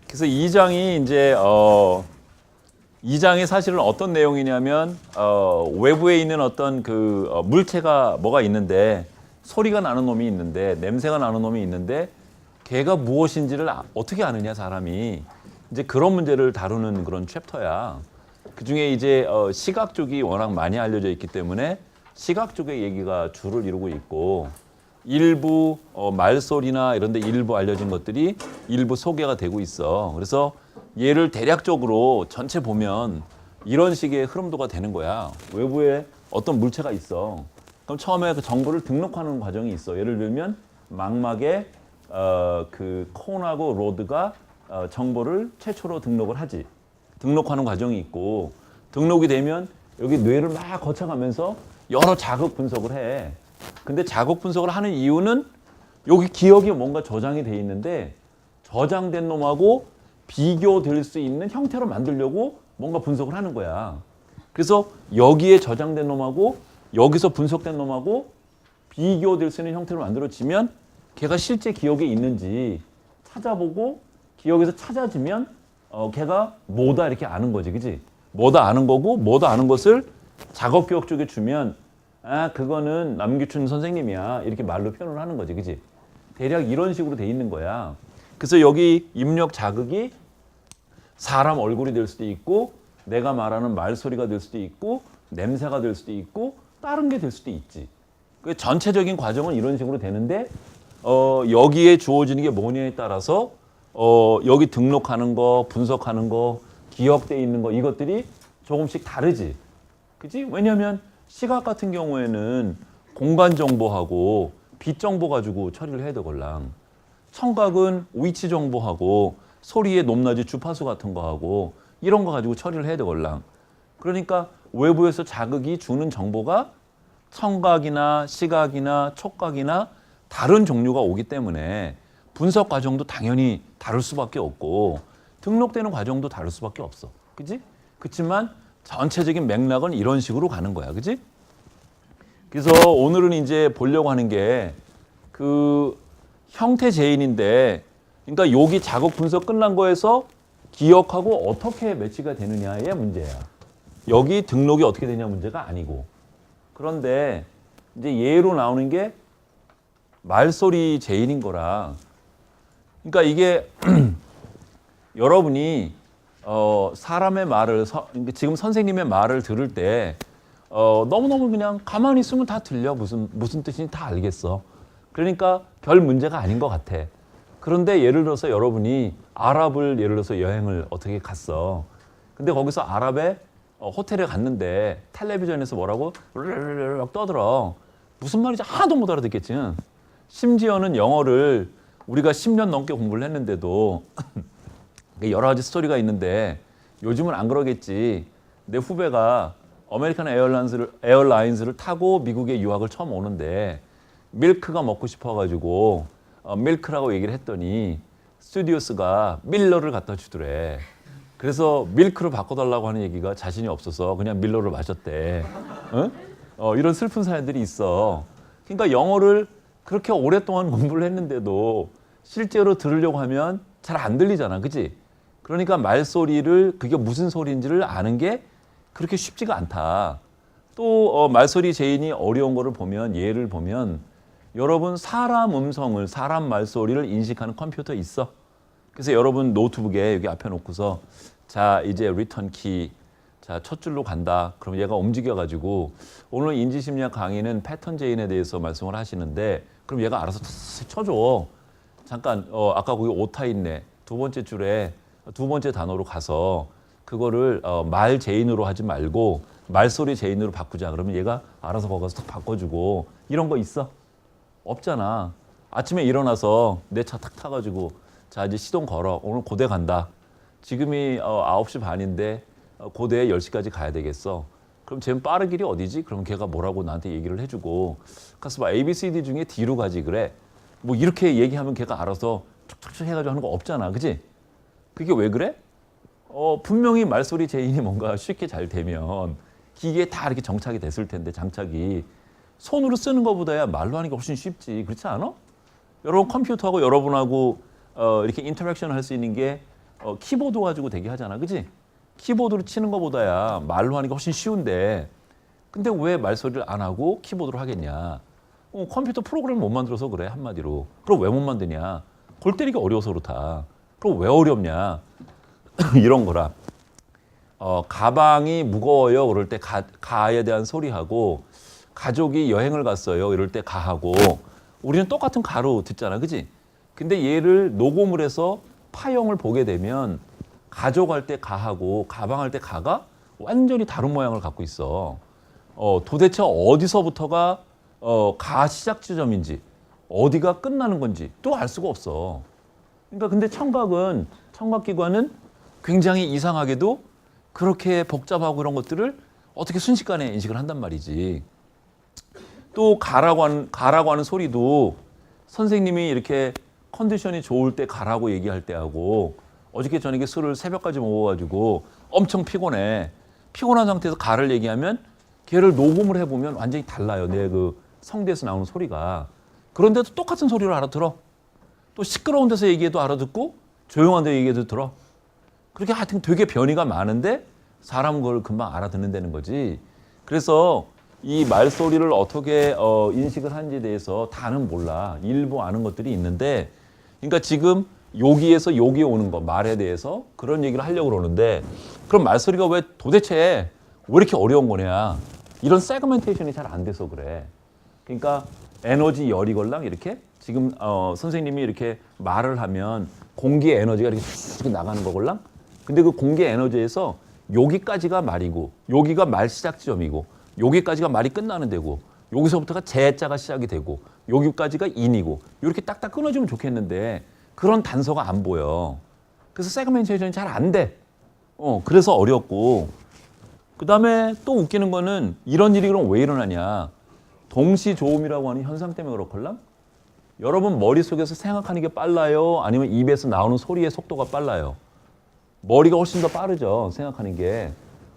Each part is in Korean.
그래서 이 장이 사실은 어떤 내용이냐면 외부에 있는 어떤 물체가 뭐가 있는데 소리가 나는 놈이 있는데 냄새가 나는 놈이 있는데 걔가 무엇인지를 어떻게 아느냐 사람이 이제 그런 문제를 다루는 그런 챕터야. 그 중에 이제 시각 쪽이 워낙 많이 알려져 있기 때문에 시각 쪽의 얘기가 주를 이루고 있고 일부 말소리나 이런 데 일부 알려진 것들이 일부 소개가 되고 있어. 그래서 얘를 대략적으로 전체 보면 이런 식의 흐름도가 되는 거야. 외부에 어떤 물체가 있어. 그럼 처음에 그 정보를 등록하는 과정이 있어. 예를 들면 망막에 그 콘하고 로드가 정보를 최초로 등록을 하지. 등록하는 과정이 있고 등록이 되면 여기 뇌를 막 거쳐가면서 여러 자극 분석을 해. 근데 자극 분석을 하는 이유는 여기 기억이 뭔가 저장이 돼 있는데 저장된 놈하고 비교될 수 있는 형태로 만들려고 뭔가 분석을 하는 거야. 그래서 여기에 저장된 놈하고 여기서 분석된 놈하고 비교될 수 있는 형태로 만들어지면 걔가 실제 기억에 있는지 찾아보고 기억에서 찾아지면 걔가 뭐다 이렇게 아는 거지, 그지? 뭐다 아는 거고 뭐다 아는 것을 작업 기억 쪽에 주면 아 그거는 남규춘 선생님이야 이렇게 말로 표현을 하는 거지, 그지? 대략 이런 식으로 돼 있는 거야. 그래서 여기 입력 자극이 사람 얼굴이 될 수도 있고 내가 말하는 말소리가 될 수도 있고 냄새가 될 수도 있고 다른 게 될 수도 있지. 그 전체적인 과정은 이런 식으로 되는데 여기에 주어지는 게 뭐냐에 따라서 여기 등록하는 거, 분석하는 거, 기억돼 있는 거 이것들이 조금씩 다르지. 그치? 왜냐하면 시각 같은 경우에는 공간 정보하고 빛 정보 가지고 처리를 해야 되걸랑 청각은 위치 정보하고 소리의 높낮이 주파수 같은 거하고 이런 거 가지고 처리를 해야 되걸랑 그러니까 외부에서 자극이 주는 정보가 청각이나 시각이나 촉각이나 다른 종류가 오기 때문에 분석 과정도 당연히 다를 수밖에 없고 등록되는 과정도 다를 수밖에 없어. 그치? 그렇지만 전체적인 맥락은 이런 식으로 가는 거야. 그치? 그래서 오늘은 이제 보려고 하는 게 그 형태 제인인데 그러니까 여기 자극 분석 끝난 거에서 기억하고 어떻게 매치가 되느냐의 문제야. 여기 등록이 어떻게 되냐 문제가 아니고. 그런데 이제 예로 나오는 게 말소리 제인인 거라. 그러니까 이게 여러분이 사람의 말을 지금 선생님의 말을 들을 때 너무너무 그냥 가만히 있으면 다 들려. 무슨 뜻인지 다 알겠어. 그러니까 별 문제가 아닌 것 같아. 그런데 예를 들어서 여러분이 아랍을 예를 들어서 여행을 어떻게 갔어. 근데 거기서 아랍에 호텔에 갔는데 텔레비전에서 뭐라고 떠들어. 무슨 말인지 하나도 못 알아듣겠지. 심지어는 영어를 우리가 10년 넘게 공부를 했는데도 여러 가지 스토리가 있는데 요즘은 안 그러겠지. 내 후배가 아메리칸 에어라인스를 타고 미국에 유학을 처음 오는데 밀크가 먹고 싶어가지고 밀크라고 얘기를 했더니 스튜디오스가 밀러를 갖다 주더래. 그래서 밀크로 바꿔달라고 하는 얘기가 자신이 없어서 그냥 밀러를 마셨대. 응? 이런 슬픈 사연들이 있어. 그러니까 영어를 그렇게 오랫동안 공부를 했는데도 실제로 들으려고 하면 잘 안 들리잖아. 그치? 그러니까 말소리를 그게 무슨 소리인지를 아는 게 그렇게 쉽지가 않다. 또 말소리 제인이 어려운 거를 보면 예를 보면 여러분 사람 음성을 사람 말소리를 인식하는 컴퓨터 있어. 그래서 여러분 노트북에 여기 앞에 놓고서 자 이제 리턴 키 자 첫 줄로 간다. 그럼 얘가 움직여가지고 오늘 인지심리학 강의는 패턴 제인에 대해서 말씀을 하시는데 그럼 얘가 알아서 쳐줘. 잠깐 아까 거기 오타 있네. 두 번째 줄에 두 번째 단어로 가서 그거를 말 제인으로 하지 말고 말소리 제인으로 바꾸자. 그러면 얘가 알아서 거기서 딱 바꿔주고 이런 거 있어? 없잖아. 아침에 일어나서 내 차 탁 타가지고 자 이제 시동 걸어. 오늘 고대 간다. 지금이 9시 반인데 고대에 10시까지 가야 되겠어. 그럼 쟤는 빠른 길이 어디지? 그럼 걔가 뭐라고 나한테 얘기를 해주고 가서 막 ABCD 중에 D로 가지 그래. 뭐 이렇게 얘기하면 걔가 알아서 툭툭툭 해가지고 하는 거 없잖아. 그지? 그게 왜 그래? 분명히 말소리 제인이 뭔가 쉽게 잘 되면 기계에 다 이렇게 정착이 됐을 텐데 장착이 손으로 쓰는 것보다야 말로 하는 게 훨씬 쉽지. 그렇지 않아? 여러분 컴퓨터하고 여러분하고 이렇게 인터랙션 할 수 있는 게 키보드 가지고 되게 하잖아, 그지? 키보드로 치는 것보다야 말로 하는 게 훨씬 쉬운데, 근데 왜 말소리를 안 하고 키보드로 하겠냐? 컴퓨터 프로그램을 못 만들어서 그래, 한마디로. 그럼 왜 못 만드냐? 골 때리기 어려워서 그렇다. 그럼 왜 어렵냐? 이런 거라. 가방이 무거워요. 그럴 때 가에 대한 소리하고, 가족이 여행을 갔어요. 이럴 때 가하고, 우리는 똑같은 가로 듣잖아, 그지? 근데 얘를 녹음을 해서 파형을 보게 되면 가져갈 때 가하고 가방할 때 가가 완전히 다른 모양을 갖고 있어. 도대체 어디서부터가 가 시작 지점인지 어디가 끝나는 건지 또 알 수가 없어. 그러니까 근데 청각기관은 굉장히 이상하게도 그렇게 복잡하고 그런 것들을 어떻게 순식간에 인식을 한단 말이지. 또 가라고 하는 소리도 선생님이 이렇게 컨디션이 좋을 때 가라고 얘기할 때 하고, 어저께 저녁에 술을 새벽까지 먹어가지고 엄청 피곤해. 피곤한 상태에서 가를 얘기하면 걔를 녹음을 해보면 완전히 달라요. 내 그 성대에서 나오는 소리가. 그런데도 똑같은 소리를 알아들어. 또 시끄러운 데서 얘기해도 알아듣고 조용한 데 얘기해도 들어. 그렇게 하여튼 되게 변이가 많은데 사람은 그걸 금방 알아듣는다는 거지. 그래서 이 말소리를 어떻게 인식을 하는지에 대해서 다는 몰라. 일부 아는 것들이 있는데, 그러니까 지금 여기에서 여기에 오는 거, 말에 대해서 그런 얘기를 하려고 그러는데, 그럼 말소리가 왜 도대체 왜 이렇게 어려운 거냐? 이런 세그멘테이션이 잘 안 돼서 그래. 그러니까 에너지 열이 걸랑 이렇게 지금 선생님이 이렇게 말을 하면 공기의 에너지가 이렇게 나가는 거걸랑. 근데 그 공기의 에너지에서 여기까지가 말이고, 여기가 말 시작 지점이고, 여기까지가 말이 끝나는 데고, 여기서부터가 제자가 시작이 되고, 여기까지가 인이고, 이렇게 딱딱 끊어주면 좋겠는데 그런 단서가 안 보여. 그래서 세그멘테이션이 잘 안 돼. 그래서 어렵고. 그 다음에 또 웃기는 거는 이런 일이 그럼 왜 일어나냐? 동시조음이라고 하는 현상 때문에 그렇걸랑? 여러분 머릿속에서 생각하는 게 빨라요? 아니면 입에서 나오는 소리의 속도가 빨라요? 머리가 훨씬 더 빠르죠, 생각하는 게.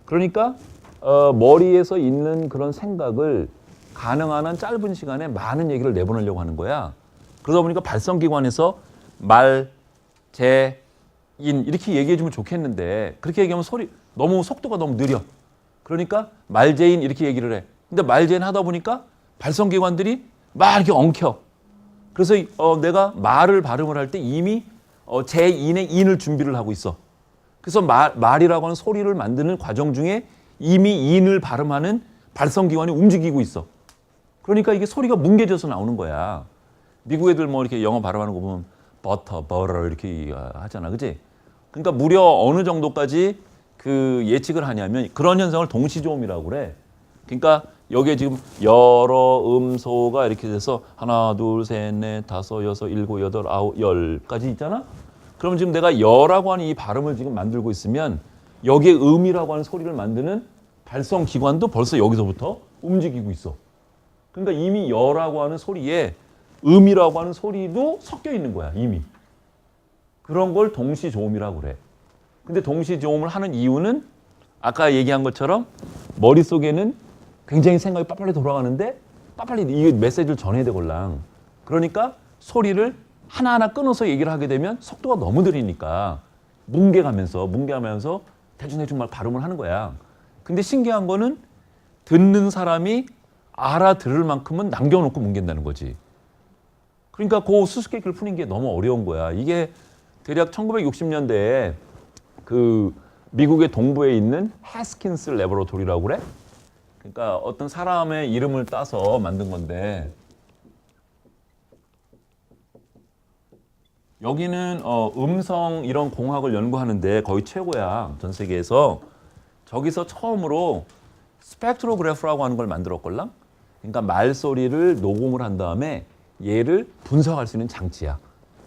그러니까 머리에서 있는 그런 생각을 가능한 한 짧은 시간에 많은 얘기를 내보내려고 하는 거야. 그러다 보니까 발성기관에서 말, 재, 인 이렇게 얘기해주면 좋겠는데 그렇게 얘기하면 속도가 너무 느려. 그러니까 말재인 이렇게 얘기를 해. 근데 말재인 하다 보니까 발성기관들이 막 이렇게 엉켜. 그래서 내가 말을 발음을 할 때 이미 재인의 인을 준비를 하고 있어. 그래서 말이라고 하는 소리를 만드는 과정 중에 이미 인을 발음하는 발성기관이 움직이고 있어. 그러니까 이게 소리가 뭉개져서 나오는 거야. 미국 애들 뭐 이렇게 영어 발음하는 거 보면 버터 이렇게 하잖아, 그지? 그러니까 무려 어느 정도까지 그 예측을 하냐면 그런 현상을 동시조음이라고 그래. 그러니까 여기에 지금 여러 음소가 이렇게 돼서 하나, 둘, 셋, 넷, 다섯, 여섯, 일곱, 여덟, 아홉, 열까지 있잖아? 그럼 지금 내가 여라고 하는 이 발음을 지금 만들고 있으면 여기에 음이라고 하는 소리를 만드는 발성기관도 벌써 여기서부터 움직이고 있어. 그러니까 이미 여라고 하는 소리에 음이라고 하는 소리도 섞여 있는 거야, 이미. 그런 걸 동시조음이라고 그래. 근데 동시조음을 하는 이유는 아까 얘기한 것처럼 머릿속에는 굉장히 생각이 빨리빨리 돌아가는데 빨리빨리 이 메시지를 전해야 되걸랑. 그러니까 소리를 하나하나 끊어서 얘기를 하게 되면 속도가 너무 느리니까 뭉개가면서 대충 막 발음을 하는 거야. 근데 신기한 거는 듣는 사람이 알아들을 만큼은 남겨놓고 뭉갠다는 거지. 그러니까 그 수수께끼를 푸는 게 너무 어려운 거야. 이게 대략 1960년대에 그 미국의 동부에 있는 해스킨스 레버러토리라고 그래. 그러니까 어떤 사람의 이름을 따서 만든 건데 여기는 음성 이런 공학을 연구하는데 거의 최고야, 전 세계에서. 저기서 처음으로 스펙트로그래프라고 하는 걸 만들었걸랑. 그러니까 말소리를 녹음을 한 다음에 얘를 분석할 수 있는 장치야.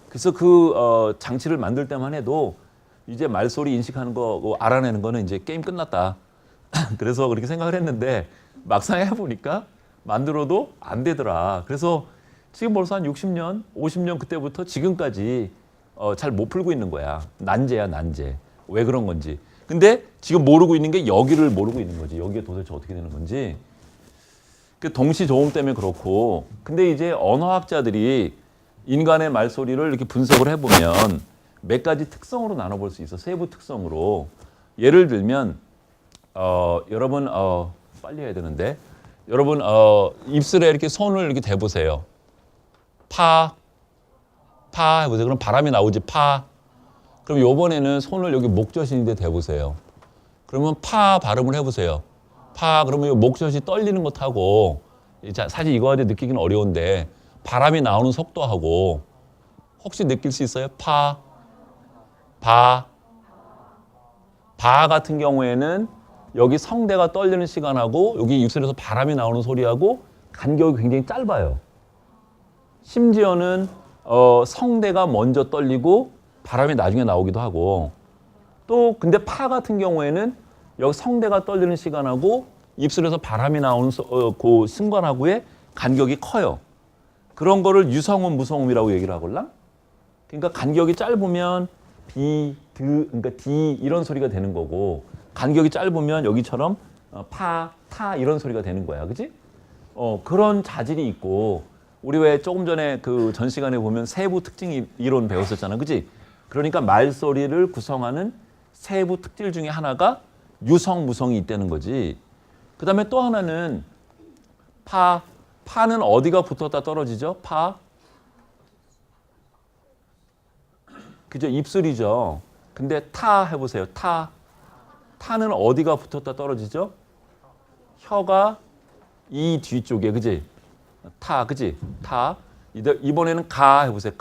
그래서 그 장치를 만들 때만 해도 이제 말소리 인식하는 거 알아내는 거는 이제 게임 끝났다. 그래서 그렇게 생각을 했는데 막상 해보니까 만들어도 안 되더라. 그래서 지금 벌써 한 60년, 50년 그때부터 지금까지 잘 못 풀고 있는 거야. 난제야, 난제. 왜 그런 건지. 근데 지금 모르고 있는 게 여기를 모르고 있는 거지. 여기에 도대체 어떻게 되는 건지. 그 동시조음 때문에 그렇고. 근데 이제 언어학자들이 인간의 말소리를 이렇게 분석을 해보면 몇 가지 특성으로 나눠볼 수 있어. 세부 특성으로. 예를 들면 여러분 빨리 해야 되는데 여러분 입술에 이렇게 손을 이렇게 대보세요. 파 해보세요. 그럼 바람이 나오지. 파. 그럼 요번에는 손을 여기 목젖인데 대보세요. 그러면 파 발음을 해보세요. 파 그러면 요 목젖이 떨리는 것하고 사실 이거 가지고 느끼기는 어려운데 바람이 나오는 속도하고 혹시 느낄 수 있어요? 바 같은 경우에는 여기 성대가 떨리는 시간하고 여기 입술에서 바람이 나오는 소리하고 간격이 굉장히 짧아요. 심지어는 성대가 먼저 떨리고 바람이 나중에 나오기도 하고 또 근데 파 같은 경우에는 여기 성대가 떨리는 시간하고 입술에서 바람이 나오는 그 순간하고의 간격이 커요. 그런 거를 유성음, 무성음이라고 얘기를 하걸랑? 그러니까 간격이 짧으면 그러니까 디 이런 소리가 되는 거고 간격이 짧으면 여기처럼 파, 타 이런 소리가 되는 거야. 그지? 그런 자질이 있고 우리 왜 조금 전에 그 전 시간에 보면 세부 특징 이론 배웠었잖아. 그지? 그러니까 말소리를 구성하는 세부 특질 중에 하나가 유성, 무성이 있다는 거지. 그 다음에 또 하나는 파는 어디가 붙었다 떨어지죠? 그죠? 입술이죠. 근데 타 해보세요. 타는 어디가 붙었다 떨어지죠? 혀가 이 뒤쪽에, 그지? 그지? 이번에는 가 해보세요.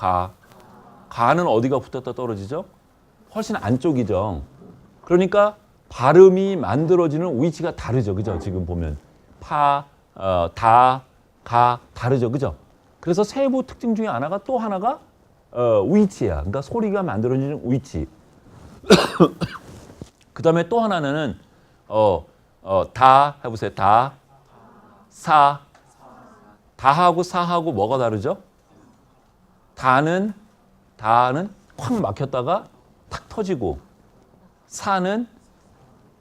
가는 어디가 붙었다 떨어지죠? 훨씬 안쪽이죠. 그러니까 발음이 만들어지는 위치가 다르죠. 그죠? 지금 보면 다르죠. 그죠? 그래서 세부 특징 중에 또 하나가 위치야. 그러니까 소리가 만들어지는 위치. 그 다음에 또 하나는 다 해보세요. 다하고 사하고 뭐가 다르죠? 다는 콱 막혔다가 탁 터지고 사는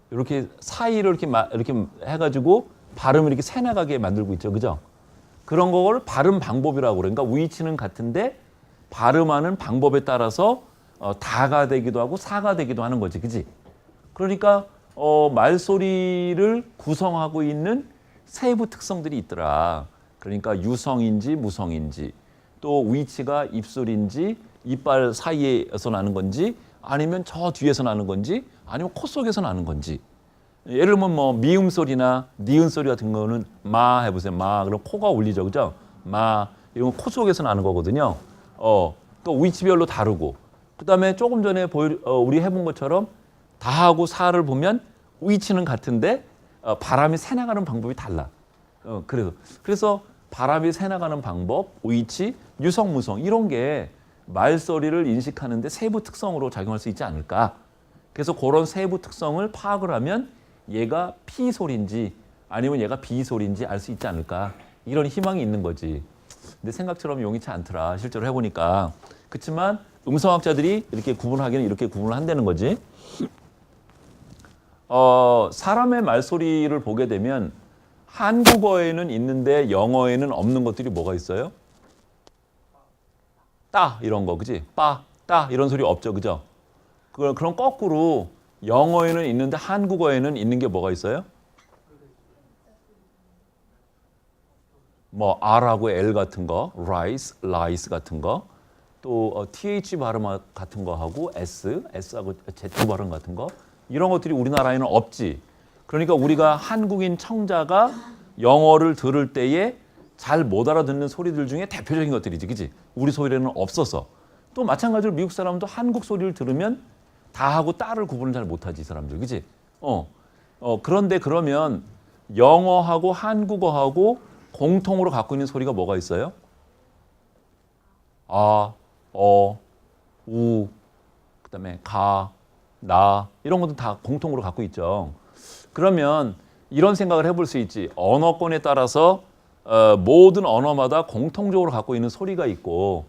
이렇게 사이를 이렇게 해가지고 발음을 이렇게 새나가게 만들고 있죠. 그죠? 그런 걸 발음 방법이라고 그래요. 그러니까 위치는 같은데 발음하는 방법에 따라서 다가 되기도 하고 사가 되기도 하는 거지. 그지? 그러니까 말소리를 구성하고 있는 세부 특성들이 있더라. 그러니까 유성인지 무성인지 또 위치가 입술인지 이빨 사이에서 나는 건지 아니면 저 뒤에서 나는 건지 아니면 코 속에서 나는 건지. 예를 들면 뭐 미음 소리나 니은 소리 같은 거는 마 해보세요. 마 그럼 코가 울리죠. 그죠? 마 이건 코 속에서 나는 거거든요. 또 위치별로 다르고 그다음에 조금 전에 우리 해본 것처럼 다하고 사를 보면 위치는 같은데 바람이 새나가는 방법이 달라. 그래서 바람이 새나가는 방법, 위치, 유성, 무성 이런 게 말소리를 인식하는데 세부 특성으로 작용할 수 있지 않을까. 그래서 그런 세부 특성을 파악을 하면 얘가 피 소리인지 아니면 얘가 비 소리인지 알 수 있지 않을까. 이런 희망이 있는 거지. 근데 생각처럼 용이치 않더라. 실제로 해보니까. 그렇지만 음성학자들이 이렇게 구분하기는 이렇게 구분을 한다는 거지. 사람의 말소리를 보게 되면 한국어에는 있는데 영어에는 없는 것들이 뭐가 있어요? 따 이런 거, 그지? 따 이런 소리 없죠, 그죠? 그럼 거꾸로 영어에는 있는데 한국어에는 있는 게 뭐가 있어요? 뭐 R하고 L 같은 거, rice, lice 같은 거, 또 TH 발음 같은 거 하고 S하고 Z 발음 같은 거 이런 것들이 우리나라에는 없지. 그러니까 우리가 한국인 청자가 영어를 들을 때에 잘 못 알아듣는 소리들 중에 대표적인 것들이지, 그지? 우리 소리에는 없어서. 또 마찬가지로 미국 사람도 한국 소리를 들으면 다하고 따를 구분을 잘 못하지, 이 사람들, 그지? 그런데 그러면 영어하고 한국어하고 공통으로 갖고 있는 소리가 뭐가 있어요? 아, 우, 그다음에 가, 나 이런 것도 다 공통으로 갖고 있죠. 그러면 이런 생각을 해볼 수 있지. 언어권에 따라서 모든 언어마다 공통적으로 갖고 있는 소리가 있고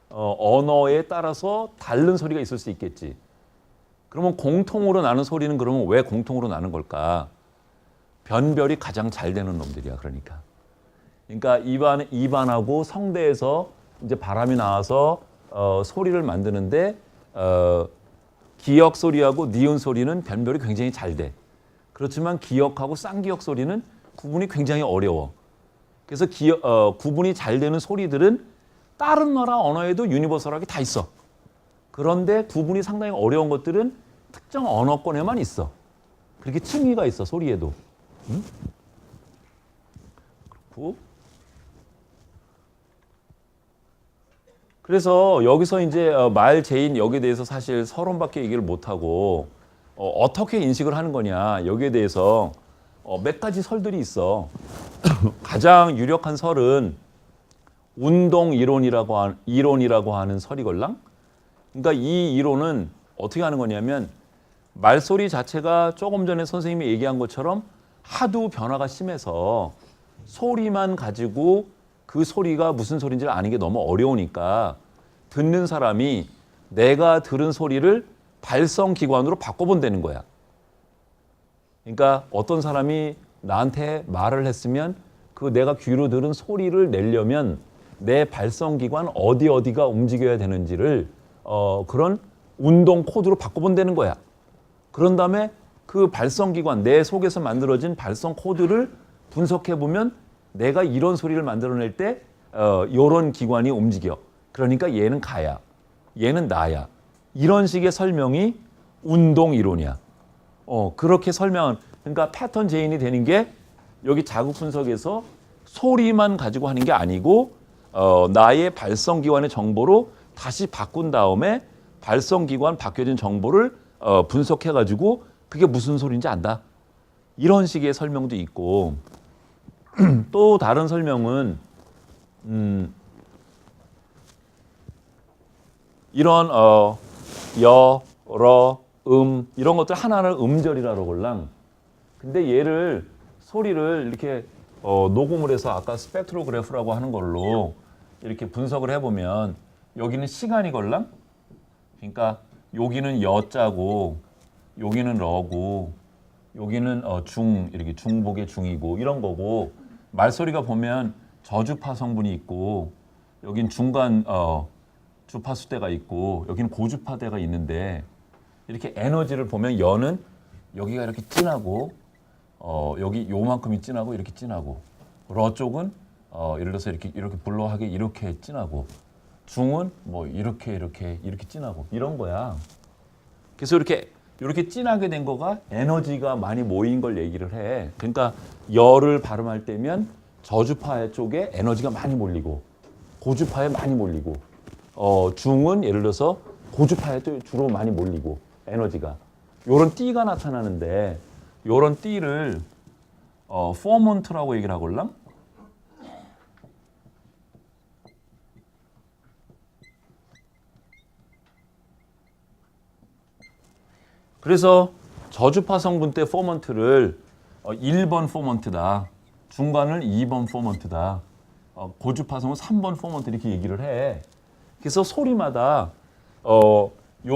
언어에 따라서 다른 소리가 있을 수 있겠지. 그러면 공통으로 나는 소리는 그러면 왜 공통으로 나는 걸까? 변별이 가장 잘 되는 놈들이야. 그러니까 입안하고 성대에서 이제 바람이 나와서 소리를 만드는데 기역 소리하고 니은 소리는 변별이 굉장히 잘 돼. 그렇지만 기역하고 쌍기역 소리는 구분이 굉장히 어려워. 그래서 구분이 잘 되는 소리들은 다른 나라 언어에도 유니버설하게 다 있어. 그런데 구분이 상당히 어려운 것들은 특정 언어권에만 있어. 그렇게 층위가 있어, 소리에도. 그렇고. 그래서 여기서 이제 말, 제인 여기에 대해서 사실 서론밖에 얘기를 못하고 어떻게 인식을 하는 거냐 여기에 대해서 몇 가지 설들이 있어. 가장 유력한 설은 운동 이론이라고 하는 설이걸랑. 그러니까 이 이론은 어떻게 하는 거냐면 말소리 자체가 조금 전에 선생님이 얘기한 것처럼 하도 변화가 심해서 소리만 가지고 그 소리가 무슨 소리인지를 아는 게 너무 어려우니까 듣는 사람이 내가 들은 소리를 발성기관으로 바꿔본다는 거야. 그러니까 어떤 사람이 나한테 말을 했으면 그 내가 귀로 들은 소리를 내려면 내 발성기관 어디가 움직여야 되는지를 그런 운동 코드로 바꿔본다는 거야. 그런 다음에 그 발성기관, 내 속에서 만들어진 발성 코드를 분석해보면 내가 이런 소리를 만들어낼 때 이런 기관이 움직여. 그러니까 얘는 가야, 얘는 나야. 이런 식의 설명이 운동 이론이야. 그렇게 설명은, 그러니까 패턴 제인이 되는 게 여기 자극 분석에서 소리만 가지고 하는 게 아니고 나의 발성기관의 정보로 다시 바꾼 다음에 발성기관 바뀌어진 정보를 분석해가지고 그게 무슨 소리인지 안다. 이런 식의 설명도 있고 또 다른 설명은 이런 여, 러, 이런 것들 하나를 음절이라고 볼랑. 근데 얘를 소리를 이렇게 녹음을 해서 아까 스펙트로그래프라고 하는 걸로 이렇게 분석을 해보면 여기는 시간이 걸랑. 그러니까 여기는 여자고 여기는 러고 여기는 중, 이렇게 중복의 중이고 이런 거고, 말소리가 보면 저주파 성분이 있고 여긴 중간 주파수대가 있고 여기는 고주파대가 있는데 이렇게 에너지를 보면 여는 여기가 이렇게 진하고 여기 요만큼이 진하고 이렇게 진하고, 러 쪽은 예를 들어서 이렇게 블러하게 이렇게 진하고, 중은 뭐 이렇게 진하고 이런 거야. 그래서 이렇게 진하게 된 거가 에너지가 많이 모인 걸 얘기를 해. 그러니까 열을 발음할 때면 저주파 쪽에 에너지가 많이 몰리고 고주파에 많이 몰리고, 중은 예를 들어서 고주파에 또 주로 많이 몰리고 에너지가. 요런 띠가 나타나는데 요런 띠를 포먼트라고 얘기를 하걸랑. 그래서 저주파 성분 때 포먼트를 1번 포먼트다, 중간을 2번 포먼트다, 고주파 성분 3번 포먼트 이렇게 얘기를 해. 그래서 소리마다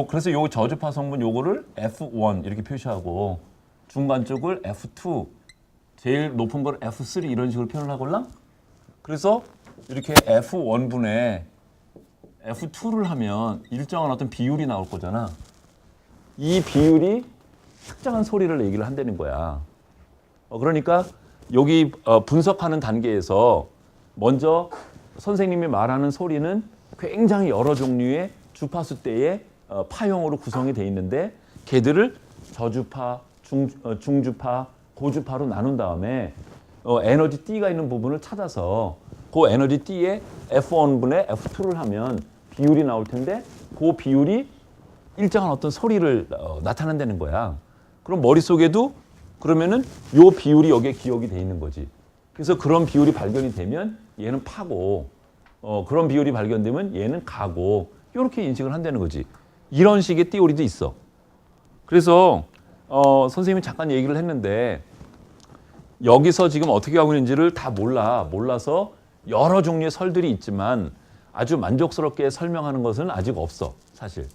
그래서 요 저주파 성분 요거를 F1 이렇게 표시하고 중간 쪽을 F2, 제일 높은 걸 F3 이런 식으로 표현을 하걸랑. 그래서 이렇게 F1분에 F2를 하면 일정한 어떤 비율이 나올 거잖아. 이 비율이 특정한 소리를 얘기를 한다는 거야. 그러니까 여기 분석하는 단계에서 먼저 선생님이 말하는 소리는 굉장히 여러 종류의 주파수대의 파형으로 구성이 돼 있는데 걔들을 저주파, 중주파, 고주파로 나눈 다음에 에너지 D가 있는 부분을 찾아서 그 에너지 D에 F1분의 F2를 하면 비율이 나올 텐데 그 비율이 일정한 어떤 소리를 나타낸다는 거야. 그럼 머릿속에도 그러면은 요 비율이 여기에 기억이 돼 있는 거지. 그래서 그런 비율이 발견이 되면 얘는 파고, 그런 비율이 발견되면 얘는 가고, 이렇게 인식을 한다는 거지. 이런 식의 띠오리도 있어. 그래서 선생님이 잠깐 얘기를 했는데 여기서 지금 어떻게 하고 있는지를 다 몰라서 여러 종류의 설들이 있지만 아주 만족스럽게 설명하는 것은 아직 없어, 사실.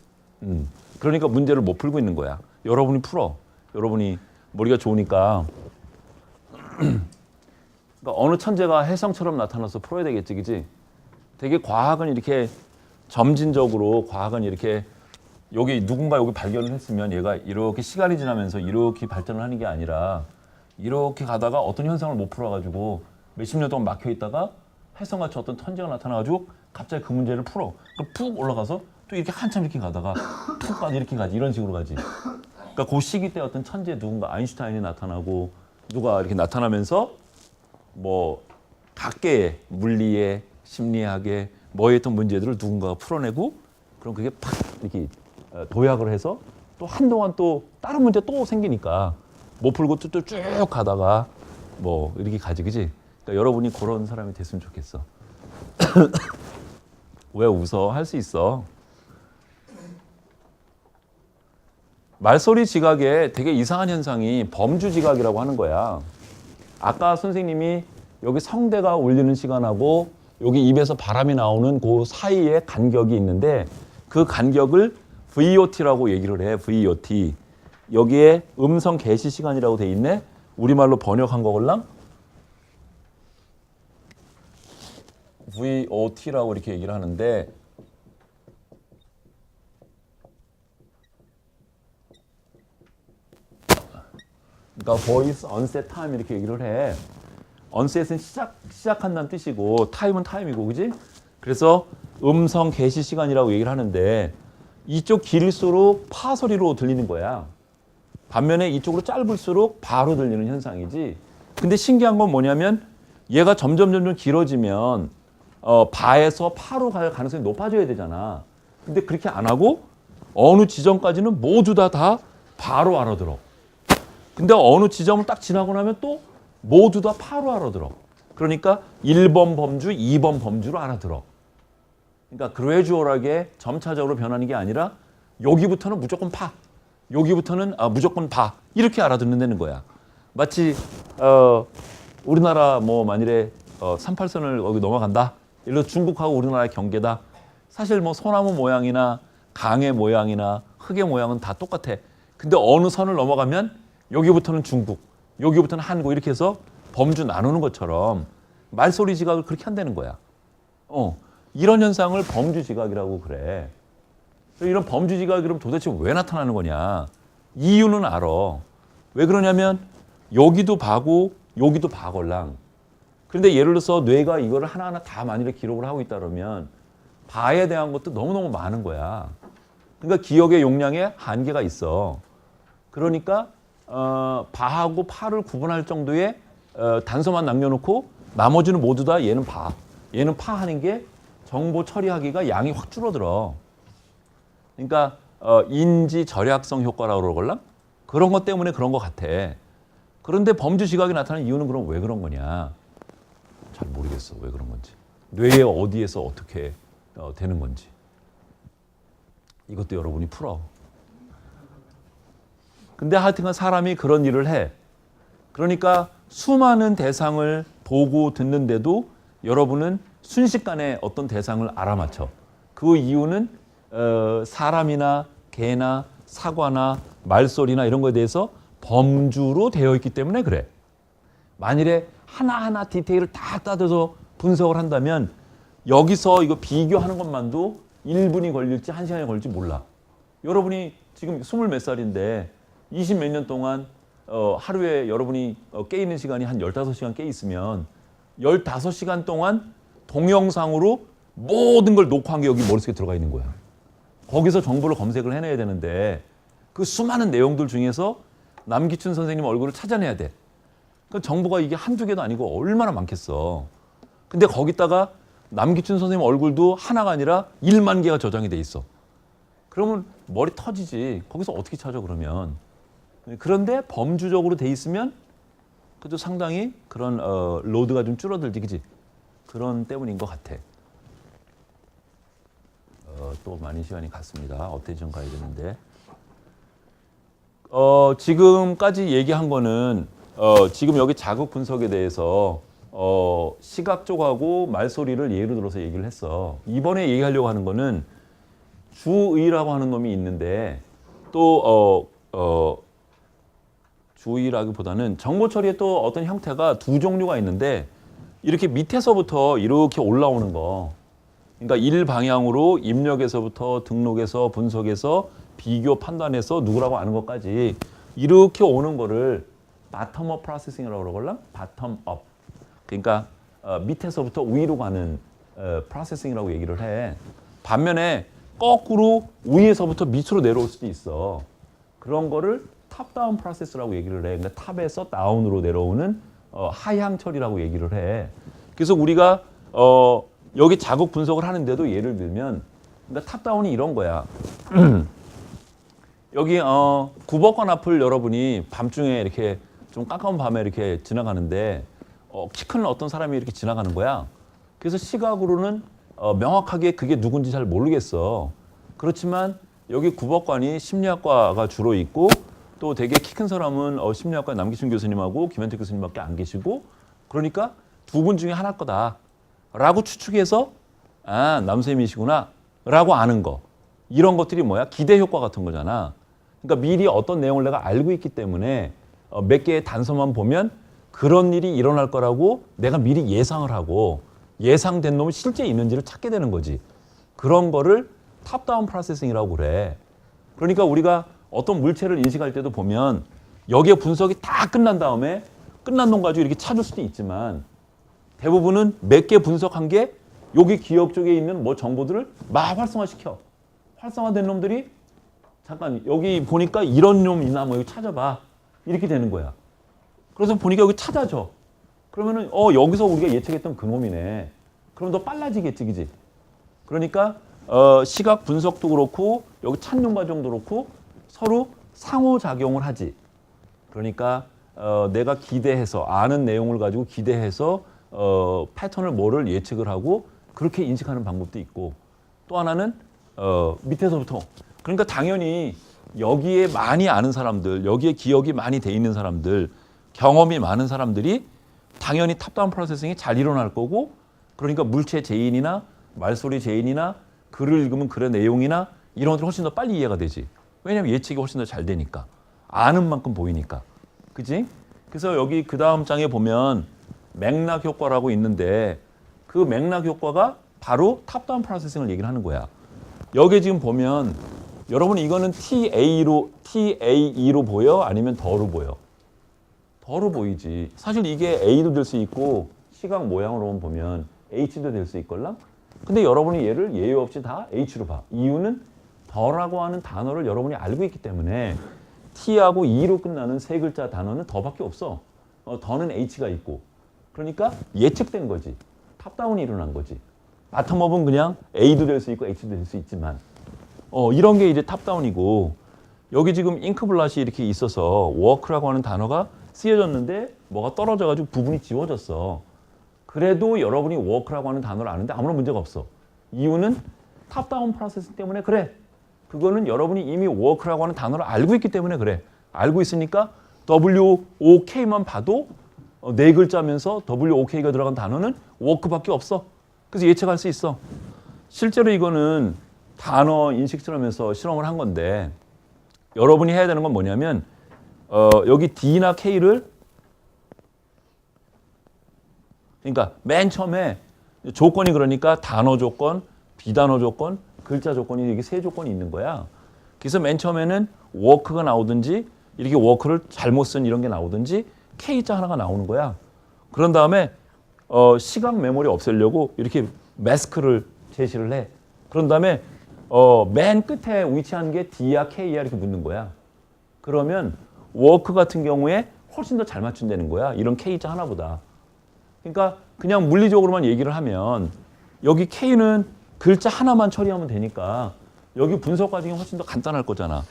그러니까 문제를 못 풀고 있는 거야. 여러분이 풀어. 여러분이 머리가 좋으니까. 그러니까 어느 천재가 혜성처럼 나타나서 풀어야 되겠지, 그지? 되게 과학은 이렇게 점진적으로, 과학은 이렇게 여기 누군가 여기 발견을 했으면 얘가 이렇게 시간이 지나면서 이렇게 발전을 하는 게 아니라 이렇게 가다가 어떤 현상을 못 풀어가지고 몇십 년 동안 막혀 있다가 혜성같이 어떤 천재가 나타나가지고 갑자기 그 문제를 풀어. 그럼 푹 올라가서 또 이렇게 한참 이렇게 가다가 푹 가지 이렇게 가지 이런 식으로 가지. 그러니까 그 시기 때 어떤 천재 누군가 아인슈타인이 나타나고 누가 이렇게 나타나면서 뭐 각계의 물리의 심리학의 뭐에 있던 문제들을 누군가가 풀어내고 그럼 그게 팍 이렇게 도약을 해서 또 한동안 또 다른 문제 또 생기니까 못 풀고 또 쭉 가다가 뭐 이렇게 가지 그지? 그러니까 여러분이 그런 사람이 됐으면 좋겠어. 왜 웃어? 할 수 있어. 말소리 지각에 되게 이상한 현상이 범주 지각이라고 하는 거야. 아까 선생님이 여기 성대가 울리는 시간하고 여기 입에서 바람이 나오는 그 사이에 간격이 있는데 그 간격을 VOT라고 얘기를 해. VOT. 여기에 음성 개시 시간이라고 돼 있네. 우리말로 번역한 거걸랑? VOT라고 이렇게 얘기를 하는데 그러니까 voice onset time 이렇게 얘기를 해. onset은 시작한다는 뜻이고 time은 time이고 그지? 그래서 음성 개시 시간이라고 얘기를 하는데 이쪽 길수록 파 소리로 들리는 거야. 반면에 이쪽으로 짧을수록 바로 들리는 현상이지. 근데 신기한 건 뭐냐면 얘가 점점 길어지면 바에서 파로 갈 가능성이 높아져야 되잖아. 근데 그렇게 안 하고 어느 지점까지는 모두 다 바로 알아들어. 근데 어느 지점을 딱 지나고 나면 또 모두 다 파로 알아들어. 그러니까 1번 범주, 2번 범주로 알아들어. 그러니까 그래주얼하게 점차적으로 변하는 게 아니라 여기부터는 무조건 파, 여기부터는 무조건 바 이렇게 알아듣는다는 거야. 마치 우리나라 뭐 만일에 38선을 여기 넘어간다. 예를 들어 중국하고 우리나라의 경계다. 사실 뭐 소나무 모양이나 강의 모양이나 흙의 모양은 다 똑같아. 근데 어느 선을 넘어가면 여기부터는 중국, 여기부터는 한국 이렇게 해서 범주 나누는 것처럼 말소리 지각을 그렇게 한다는 거야. 이런 현상을 범주 지각이라고 그래. 이런 범주 지각이 그럼 도대체 왜 나타나는 거냐? 이유는 알아. 왜 그러냐면 여기도 바고 여기도 바걸랑. 그런데 예를 들어서 뇌가 이거를 하나하나 다 만일에 기록을 하고 있다 그러면 바에 대한 것도 너무너무 많은 거야. 그러니까 기억의 용량에 한계가 있어. 그러니까 바하고 파를 구분할 정도의 단서만 남겨놓고 나머지는 모두 다 얘는 바, 얘는 파 하는 게 정보 처리하기가 양이 확 줄어들어. 그러니까 인지 절약성 효과라고 그러걸랑? 그런 것 때문에 그런 것 같아. 그런데 범주 지각이 나타나는 이유는 그럼 왜 그런 거냐? 잘 모르겠어. 왜 그런 건지. 뇌에 어디에서 어떻게 되는 건지. 이것도 여러분이 풀어. 근데 하여튼간 사람이 그런 일을 해. 그러니까 수많은 대상을 보고 듣는데도 여러분은 순식간에 어떤 대상을 알아맞혀. 그 이유는 사람이나 개나 사과나 말소리나 이런 거에 대해서 범주로 되어 있기 때문에 그래. 만일에 하나하나 디테일을 다 따져서 분석을 한다면 여기서 이거 비교하는 것만도 1분이 걸릴지 1시간이 걸릴지 몰라. 여러분이 지금 20 몇 살인데 20 몇 년 동안 하루에 여러분이 깨 있는 시간이 한 15시간 깨 있으면 15시간 동안 동영상으로 모든 걸 녹화한 게 여기 머릿속에 들어가 있는 거야. 거기서 정보를 검색을 해내야 되는데 그 수많은 내용들 중에서 남기춘 선생님 얼굴을 찾아내야 돼. 그 정보가 이게 한두 개도 아니고 얼마나 많겠어. 근데 거기다가 남기춘 선생님 얼굴도 하나가 아니라 1만 개가 저장이 돼 있어. 그러면 머리 터지지. 거기서 어떻게 찾아 그러면. 그런데 범주적으로 돼 있으면 그래도 상당히 그런 로드가 좀 줄어들지, 그지? 그런 때문인 것 같아. 또 많이 시간이 갔습니다. 어텐션 가야 되는데. 지금까지 얘기한 거는 지금 여기 자극 분석에 대해서 시각 쪽하고 말소리를 예로 들어서 얘기를 했어. 이번에 얘기하려고 하는 거는 주의라고 하는 놈이 있는데 또 주의라기보다는 정보 처리의 또 어떤 형태가 두 종류가 있는데 이렇게 밑에서부터 이렇게 올라오는 거. 그러니까 일방향으로 입력에서부터 등록에서 분석에서 비교 판단해서 누구라고 아는 것까지 이렇게 오는 거를 바텀업 프로세싱이라고 그러걸랑 바텀업. 그러니까 밑에서부터 위로 가는 프로세싱이라고 얘기를 해. 반면에 거꾸로 위에서부터 밑으로 내려올 수도 있어. 그런 거를 탑다운 프로세스라고 얘기를 해. 그러니까 탑에서 다운으로 내려오는 하향 처리라고 얘기를 해. 그래서 우리가 여기 자국 분석을 하는데도 예를 들면 그러니까 탑다운이 이런 거야. 여기 9번관 앞을 여러분이 밤중에 이렇게 좀 깜깜한 밤에 이렇게 지나가는데 키 큰 어떤 사람이 이렇게 지나가는 거야. 그래서 시각으로는 명확하게 그게 누군지 잘 모르겠어. 그렇지만 여기 9번관이 심리학과가 주로 있고 또 되게 키 큰 사람은 심리학과 남기춘 교수님하고 김현택 교수님밖에 안 계시고 그러니까 두 분 중에 하나 거다라고 추측해서 아 남쌤이시구나 라고 아는 거. 이런 것들이 뭐야? 기대 효과 같은 거잖아. 그러니까 미리 어떤 내용을 내가 알고 있기 때문에 몇 개의 단서만 보면 그런 일이 일어날 거라고 내가 미리 예상을 하고 예상된 놈이 실제 있는지를 찾게 되는 거지. 그런 거를 탑다운 프로세싱이라고 그래. 그러니까 우리가 어떤 물체를 인식할 때도 보면 여기에 분석이 다 끝난 다음에 끝난 놈 가지고 이렇게 찾을 수도 있지만 대부분은 몇 개 분석한 게 여기 기억 쪽에 있는 뭐 정보들을 막 활성화시켜. 활성화된 놈들이 잠깐 여기 보니까 이런 놈 있나 뭐 여기 찾아봐. 이렇게 되는 거야. 그래서 보니까 여기 찾아줘. 그러면은 여기서 우리가 예측했던 그 놈이네. 그럼 더 빨라지겠지, 그지? 그러니까 시각 분석도 그렇고 여기 찾는 과정도 그렇고 서로 상호작용을 하지. 그러니까 내가 기대해서 아는 내용을 가지고 기대해서 패턴을 뭐를 예측을 하고 그렇게 인식하는 방법도 있고 또 하나는 밑에서부터 그러니까 당연히 여기에 많이 아는 사람들 여기에 기억이 많이 돼 있는 사람들 경험이 많은 사람들이 당연히 탑다운 프로세싱이 잘 일어날 거고 그러니까 물체 제인이나 말소리 제인이나 글을 읽으면 글의 내용이나 이런 것들이 훨씬 더 빨리 이해가 되지. 왜냐하면 예측이 훨씬 더 잘 되니까. 아는 만큼 보이니까. 그지? 그래서 여기 그 다음 장에 보면 맥락 효과라고 있는데 그 맥락 효과가 바로 탑다운 프로세싱을 얘기를 하는 거야. 여기 지금 보면 여러분 이거는 TAE로 보여? 아니면 더로 보여? 더로 보이지. 사실 이게 A도 될 수 있고 시각 모양으로 보면 H도 될 수 있걸랑? 근데 여러분이 얘를 예외 없이 다 H로 봐. 이유는 더라고 하는 단어를 여러분이 알고 있기 때문에 T하고 E로 끝나는 세 글자 단어는 더밖에 없어. 더는 H가 있고. 그러니까 예측된 거지. 탑다운이 일어난 거지. 바텀업은 그냥 A도 될 수 있고 H도 될 수 있지만 이런 게 이제 탑다운이고 여기 지금 잉크블라시 이렇게 있어서 워크라고 하는 단어가 쓰여졌는데 뭐가 떨어져가지고 부분이 지워졌어. 그래도 여러분이 워크라고 하는 단어를 아는데 아무런 문제가 없어. 이유는 탑다운 프로세싱 때문에 그래. 그거는 여러분이 이미 워크라고 하는 단어를 알고 있기 때문에 그래. 알고 있으니까 WOK만 봐도 네 글자면서 WOK가 들어간 단어는 워크밖에 없어. 그래서 예측할 수 있어. 실제로 이거는 단어 인식 실험에서 실험을 한 건데 여러분이 해야 되는 건 뭐냐면 여기 D나 K를 그러니까 맨 처음에 조건이 그러니까 단어 조건, 비단어 조건, 글자 조건이 이렇게 세 조건이 있는 거야. 그래서 맨 처음에는 워크가 나오든지 이렇게 워크를 잘못 쓴 이런 게 나오든지 K자 하나가 나오는 거야. 그런 다음에 시각 메모리 없애려고 이렇게 마스크를 제시를 해. 그런 다음에 맨 끝에 위치한 게 D야 K야 이렇게 묻는 거야. 그러면 워크 같은 경우에 훨씬 더 잘 맞춘다는 거야. 이런 K자 하나보다. 그러니까 그냥 물리적으로만 얘기를 하면 여기 K는 글자 하나만 처리하면 되니까 여기 분석 과정이 훨씬 더 간단할 거잖아.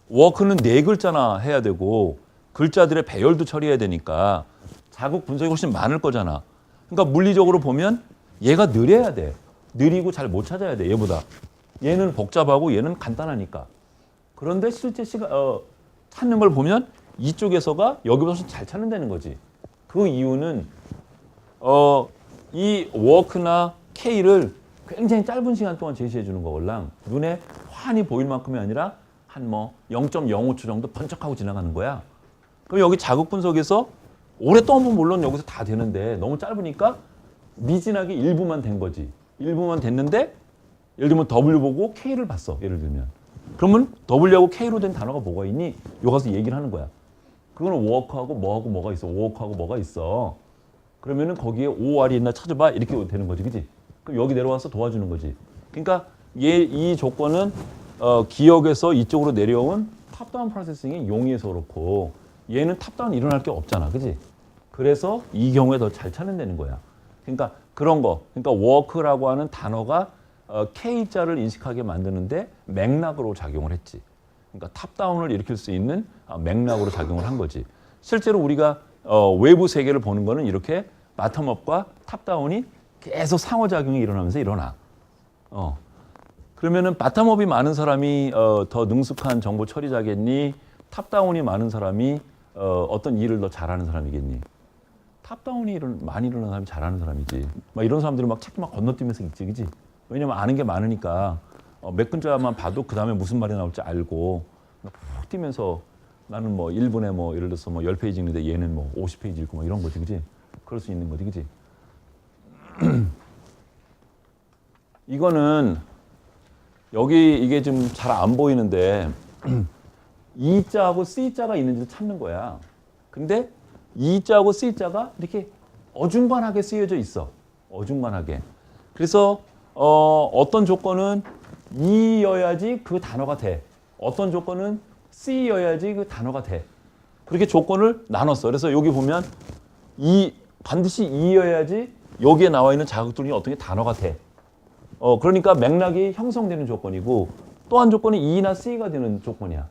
워크는 네 글자나 해야 되고 글자들의 배열도 처리해야 되니까 자국 분석이 훨씬 많을 거잖아. 그러니까 물리적으로 보면 얘가 느려야 돼. 느리고 잘 못 찾아야 돼. 얘보다. 얘는 복잡하고 얘는 간단하니까. 그런데 실제 찾는 걸 보면 이쪽에서가 여기보다 훨씬 잘 찾는다는 거지. 그 이유는 이 워크나 K를 굉장히 짧은 시간 동안 제시해 주는 거걸랑 눈에 환히 보일 만큼이 아니라 한 0.05초 정도 번쩍하고 지나가는 거야. 그럼 여기 자국 분석에서 오랫동안 보면 물론 여기서 다 되는데 너무 짧으니까 미진하게 일부만 된 거지. 일부만 됐는데 예를 들면 W 보고 K를 봤어. 예를 들면. 그러면 W하고 K로 된 단어가 뭐가 있니? 여기 가서 얘기를 하는 거야. 그거는 work하고 뭐가 있어. work하고 뭐가 있어. 그러면은 거기에 OR이 있나 찾아봐. 이렇게 되는 거지, 그지? 그럼 여기 내려와서 도와주는 거지. 그러니까 이 조건은 기억에서 이쪽으로 내려온 탑다운 프로세싱이 용이해서 그렇고 얘는 탑다운 일어날 게 없잖아, 그지? 그래서 이 경우에 더 잘 찾는다는 거야. 그러니까 그런 거, 그러니까 work라고 하는 단어가 K자를 인식하게 만드는데 맥락으로 작용을 했지. 그러니까 탑다운을 일으킬 수 있는 맥락으로 작용을 한 거지. 실제로 우리가 외부 세계를 보는 거는 이렇게 바텀업과 탑다운이 계속 상호작용이 일어나면서 일어나. 그러면은 바텀업이 많은 사람이 더 능숙한 정보 처리자겠니? 탑다운이 많은 사람이 어떤 일을 더 잘하는 사람이겠니? 탑다운이 많이 일어나는 사람이 잘하는 사람이지. 막 이런 사람들은 막 책도 막 건너뛰면서 읽지, 그지? 왜냐면 아는 게 많으니까 몇 글자만 봐도 그 다음에 무슨 말이 나올지 알고 푹 뛰면서 나는 뭐 1분에 뭐 예를 들어서 뭐 10페이지 읽는데 얘는 뭐 50페이지 읽고 뭐 이런 거지, 그지? 그럴 수 있는 거지, 그지? 이거는 여기 이게 좀 잘 안 보이는데 E자하고 C자가 있는지를 찾는 거야. 근데 E자하고 C자가 이렇게 어중간하게 쓰여져 있어. 어중간하게. 그래서 어떤 조건은 E여야지 그 단어가 돼. 어떤 조건은 C여야지 그 단어가 돼. 그렇게 조건을 나눴어. 그래서 여기 보면 반드시 E여야지 여기에 나와 있는 자극들이 어떤 게 단어가 돼. 그러니까 맥락이 형성되는 조건이고 또 한 조건은 E나 C가 되는 조건이야.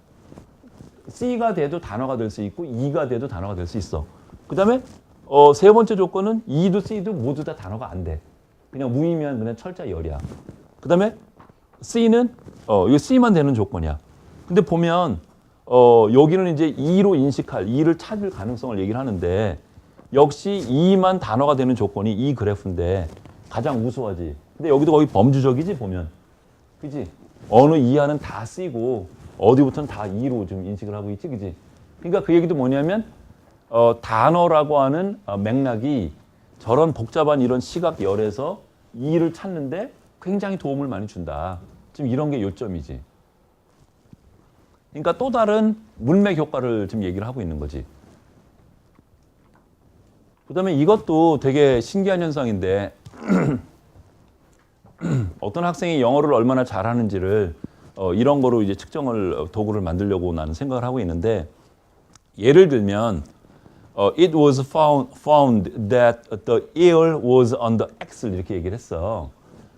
C가 돼도 단어가 될 수 있고 E가 돼도 단어가 될 수 있어. 그 다음에 세 번째 조건은 E도 C도 모두 다 단어가 안 돼. 그냥 무의미한 그냥 철자 열이야. 그 다음에 C는 이거 C만 되는 조건이야. 근데 보면 여기는 이제 E로 인식할, E를 찾을 가능성을 얘기를 하는데 역시 E만 단어가 되는 조건이 이 그래프인데 가장 우수하지. 근데 여기도 거의 범주적이지 보면. 그지? 어느 이하는 다 C고 어디부터는 다 E로 좀 인식을 하고 있지, 그지? 그러니까 그 얘기도 뭐냐면 단어라고 하는 맥락이 저런 복잡한 이런 시각 열에서 E를 찾는데 굉장히 도움을 많이 준다. 지금 이런 게 요점이지. 그러니까 또 다른 문맥 효과를 지금 얘기를 하고 있는 거지. 그다음에 이것도 되게 신기한 현상인데 어떤 학생이 영어를 얼마나 잘하는지를 이런 거로 이제 측정을 도구를 만들려고 나는 생각을 하고 있는데 예를 들면 it was found that the ear was on the axle 이렇게 얘기를 했어.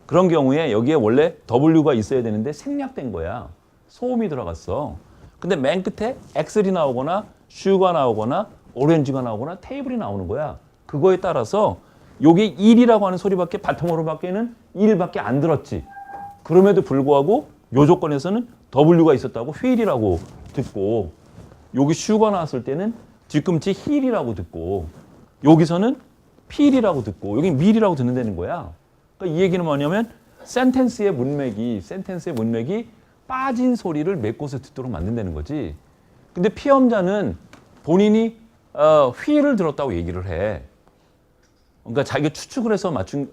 그런 경우에 여기에 원래 W가 있어야 되는데 생략된 거야. 소음이 들어갔어. 근데 맨 끝에 엑셀이 나오거나 슈가 나오거나 오렌지가 나오거나 테이블이 나오는 거야. 그거에 따라서 요게 1이라고 하는 소리밖에 바텀으로밖에는 1밖에 안 들었지. 그럼에도 불구하고 요 조건에서는 W가 있었다고 휠이라고 듣고 여기 슈가 나왔을 때는 뒤꿈치 힐이라고 듣고 여기서는 필이라고 듣고 여기 밀이라고 듣는다는 거야. 그러니까 이 얘기는 뭐냐면 센텐스의 문맥이 빠진 소리를 메꿔서 듣도록 만든다는 거지. 근데 피험자는 본인이 휠을 들었다고 얘기를 해. 그러니까 자기가 추측을 해서 맞춘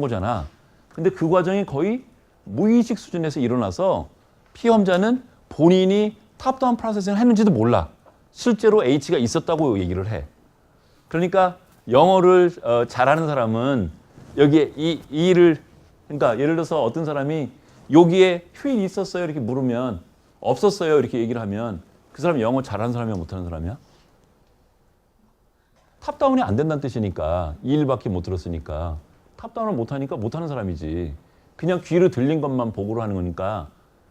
거잖아. 근데 그 과정이 거의 무의식 수준에서 일어나서 피험자는 본인이 탑다운 프로세싱을 했는지도 몰라. 실제로 H가 있었다고 얘기를 해. 그러니까 영어를 잘하는 사람은 여기에 이를 그러니까 예를 들어서 어떤 사람이 여기에 휠이 있었어요 이렇게 물으면 없었어요 이렇게 얘기를 하면 그 사람이 영어 잘하는 사람이야 못하는 사람이야? 탑다운이 안 된다는 뜻이니까 이 일밖에 못 들었으니까 탑다운을 못하니까 못하는 사람이지. 그냥 귀로 들린 것만 보고로 하는 거니까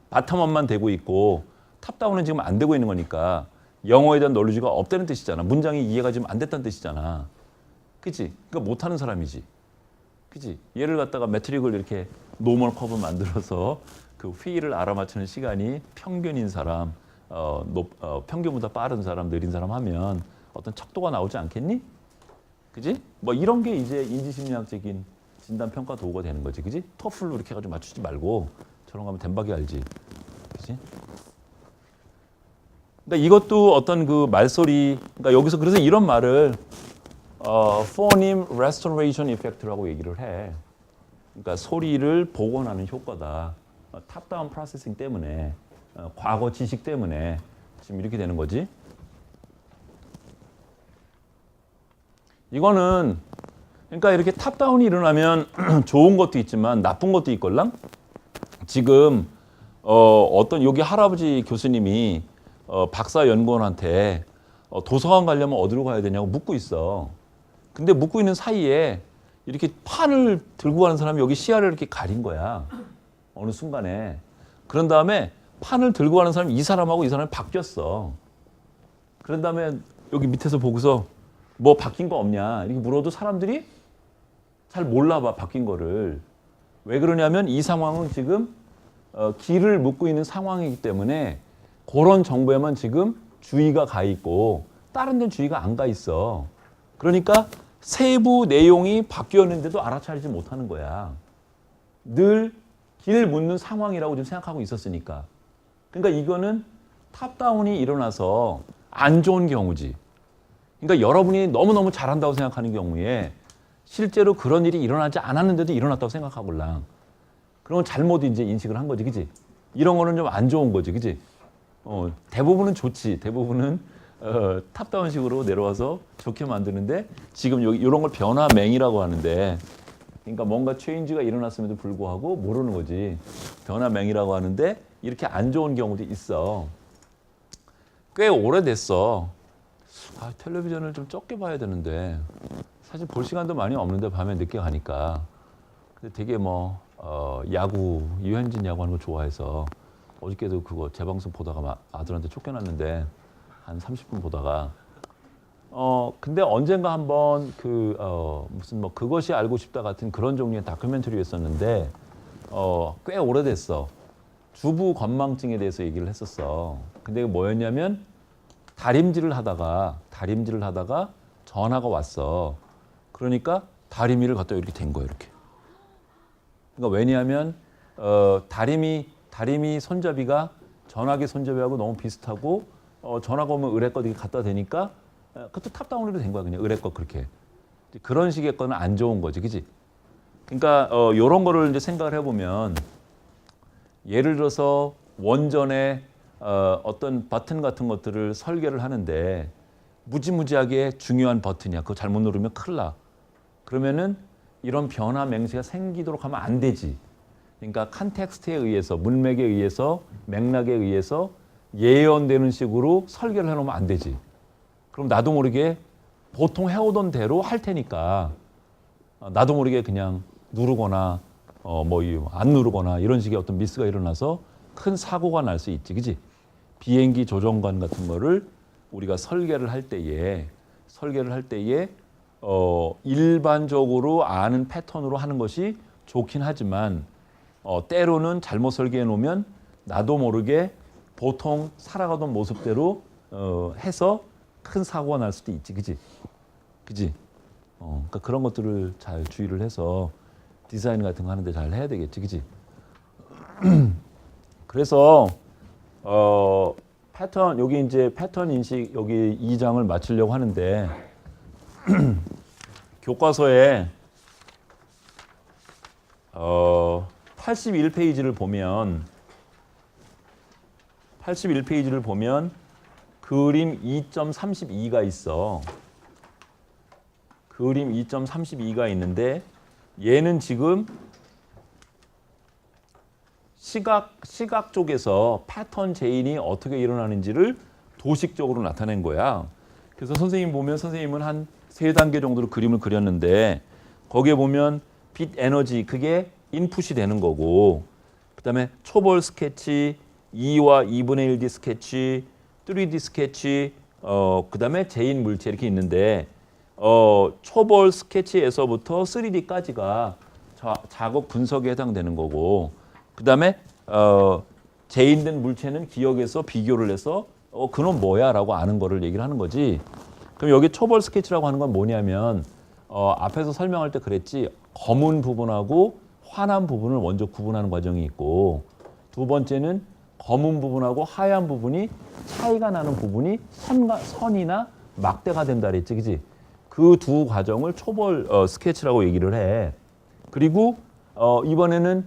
바텀업만 되고 있고 탑다운은 지금 안 되고 있는 거니까 영어에 대한 놀리지가 없다는 뜻이잖아. 문장이 이해가 지금 안 됐다는 뜻이잖아. 그치? 그러니까 못하는 사람이지. 그치? 얘를 갖다가 매트릭을 이렇게 노멀 커브 만들어서 그 휠을 알아맞히는 시간이 평균인 사람, 평균보다 빠른 사람, 느린 사람 하면 어떤 척도가 나오지 않겠니? 그지? 뭐 이런 게 이제 인지심리학적인 진단평가 도구가 되는 거지. 그지? 토플로 이렇게 해가지고 맞추지 말고 저런 거 하면 덴박이 알지. 그지? 그러니까 이것도 어떤 그 말소리, 그러니까 여기서 그래서 이런 말을 phoneme restoration effect라고 얘기를 해. 그러니까 소리를 복원하는 효과다. 탑다운 프로세싱 때문에 과거 지식 때문에 지금 이렇게 되는 거지. 이거는 그러니까 이렇게 탑다운이 일어나면 좋은 것도 있지만 나쁜 것도 있걸랑. 지금 어떤 여기 할아버지 교수님이 박사 연구원한테 도서관 가려면 어디로 가야 되냐고 묻고 있어. 근데 묻고 있는 사이에 이렇게 판을 들고 가는 사람이 여기 시야를 이렇게 가린 거야. 어느 순간에. 그런 다음에 판을 들고 가는 사람이 이 사람하고 이 사람이 바뀌었어. 그런 다음에 여기 밑에서 보고서 뭐 바뀐 거 없냐 이렇게 물어도 사람들이 잘 몰라 봐, 바뀐 거를. 왜 그러냐면 이 상황은 지금 길을 묻고 있는 상황이기 때문에 그런 정보에만 지금 주의가 가 있고 다른 데는 주의가 안 가 있어. 그러니까 세부 내용이 바뀌었는데도 알아차리지 못하는 거야. 늘 길 묻는 상황이라고 좀 생각하고 있었으니까. 그러니까 이거는 탑다운이 일어나서 안 좋은 경우지. 그러니까 여러분이 너무너무 잘한다고 생각하는 경우에 실제로 그런 일이 일어나지 않았는데도 일어났다고 생각하골랑. 그러면 잘못 이제 인식을 한 거지, 그지? 이런 거는 좀 안 좋은 거지, 그지? 대부분은 좋지. 대부분은 탑다운식으로 내려와서 좋게 만드는데 지금 이런 걸 변화맹이라고 하는데, 그러니까 뭔가 체인지가 일어났음에도 불구하고 모르는 거지. 변화맹이라고 하는데 이렇게 안 좋은 경우도 있어. 꽤 오래됐어. 텔레비전을 좀 적게 봐야 되는데 사실 볼 시간도 많이 없는데 밤에 늦게 가니까. 근데 되게 야구, 유현진 야구 하는 거 좋아해서 어저께도 그거 재방송 보다가 아들한테 쫓겨났는데 한 30분 보다가 근데 언젠가 한번 무슨 그것이 알고 싶다 같은 그런 종류의 다큐멘터리였었는데 꽤 오래됐어. 주부 건망증에 대해서 얘기를 했었어. 근데 이게 뭐였냐면 다림질을 하다가 전화가 왔어. 그러니까 다리미를 갖다 이렇게 댄 거예요, 이렇게. 그러니까 왜냐하면 다리미 손잡이가 전화기 손잡이하고 너무 비슷하고 전화가 오면 의뢰껏 이렇게 갖다 대니까 그것도 탑다운으로 된 거야, 그냥 의뢰껏 그렇게. 그런 식의 거는 안 좋은 거지, 그지? 그러니까 이런 거를 이제 생각을 해보면 예를 들어서 원전에 어떤 버튼 같은 것들을 설계를 하는데 무지무지하게 중요한 버튼이야. 그거 잘못 누르면 큰일 나. 그러면은 이런 변화 맹세가 생기도록 하면 안 되지. 그러니까 컨텍스트에 의해서, 문맥에 의해서, 맥락에 의해서 예언되는 식으로 설계를 해놓으면 안 되지. 그럼 나도 모르게 보통 해오던 대로 할 테니까 나도 모르게 그냥 누르거나 안 누르거나 이런 식의 어떤 미스가 일어나서 큰 사고가 날 수 있지, 그지? 비행기 조종관 같은 거를 우리가 설계를 할 때에 일반적으로 아는 패턴으로 하는 것이 좋긴 하지만 때로는 잘못 설계해 놓으면 나도 모르게 보통 살아가던 모습대로 해서 큰 사고가 날 수도 있지, 그지? 그러니까 그런 것들을 잘 주의를 해서 디자인 같은 거 하는데 잘 해야 되겠지, 그지? 그래서 패턴, 여기 이제 패턴 인식, 여기 2장을 마치려고 하는데 교과서에 81페이지를 보면 그림 2.32가 있어. 그림 2.32가 있는데 얘는 지금 시각 쪽에서 패턴 제인이 어떻게 일어나는지를 도식적으로 나타낸 거야. 그래서 선생님 보면 선생님은 한 3단계 정도로 그림을 그렸는데 거기에 보면 빛 에너지 그게 인풋이 되는 거고, 그다음에 초벌 스케치, 2와 2분의 1D 스케치, 3D 스케치, 그다음에 제인 물체 이렇게 있는데 초벌 스케치에서부터 3D까지가 작업 분석에 해당되는 거고, 그다음에 제인된 물체는 기억에서 비교를 해서 그놈 뭐야 라고 아는 거를 얘기를 하는 거지. 그럼 여기 초벌 스케치라고 하는 건 뭐냐면 앞에서 설명할 때 그랬지, 검은 부분하고 환한 부분을 먼저 구분하는 과정이 있고, 두 번째는 검은 부분하고 하얀 부분이 차이가 나는 부분이 선이나 막대가 된다 그랬지, 그지? 그 두 과정을 초벌 스케치라고 얘기를 해. 그리고 이번에는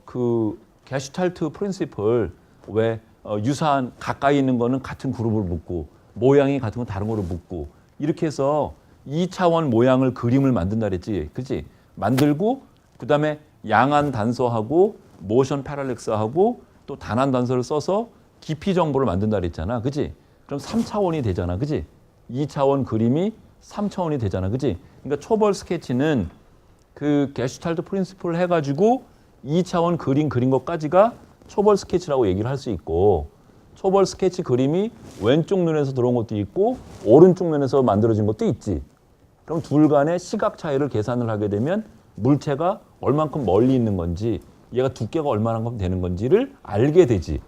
그 게슈탈트 프린시플 왜 유사한 가까이 있는 거는 같은 그룹을 묶고 모양이 같은 건 다른 거로 묶고 이렇게 해서 2차원 모양을 그림을 만든다 그랬지. 그렇지? 만들고 그다음에 양한 단서하고 모션 패럴렉스하고 또 단한 단서를 써서 깊이 정보를 만든다 그랬잖아. 그렇지? 그럼 3차원이 되잖아. 그렇지? 2차원 그림이 3차원이 되잖아. 그렇지? 그러니까 초벌 스케치는 그 게슈탈트 프린시플을 해 가지고 2차원 그림 그린 것까지가 초벌 스케치라고 얘기를 할 수 있고 초벌 스케치 그림이 왼쪽 눈에서 들어온 것도 있고 오른쪽 눈에서 만들어진 것도 있지. 그럼 둘 간의 시각 차이를 계산을 하게 되면 물체가 얼만큼 멀리 있는 건지 얘가 두께가 얼마나 되는 건지를 알게 되지.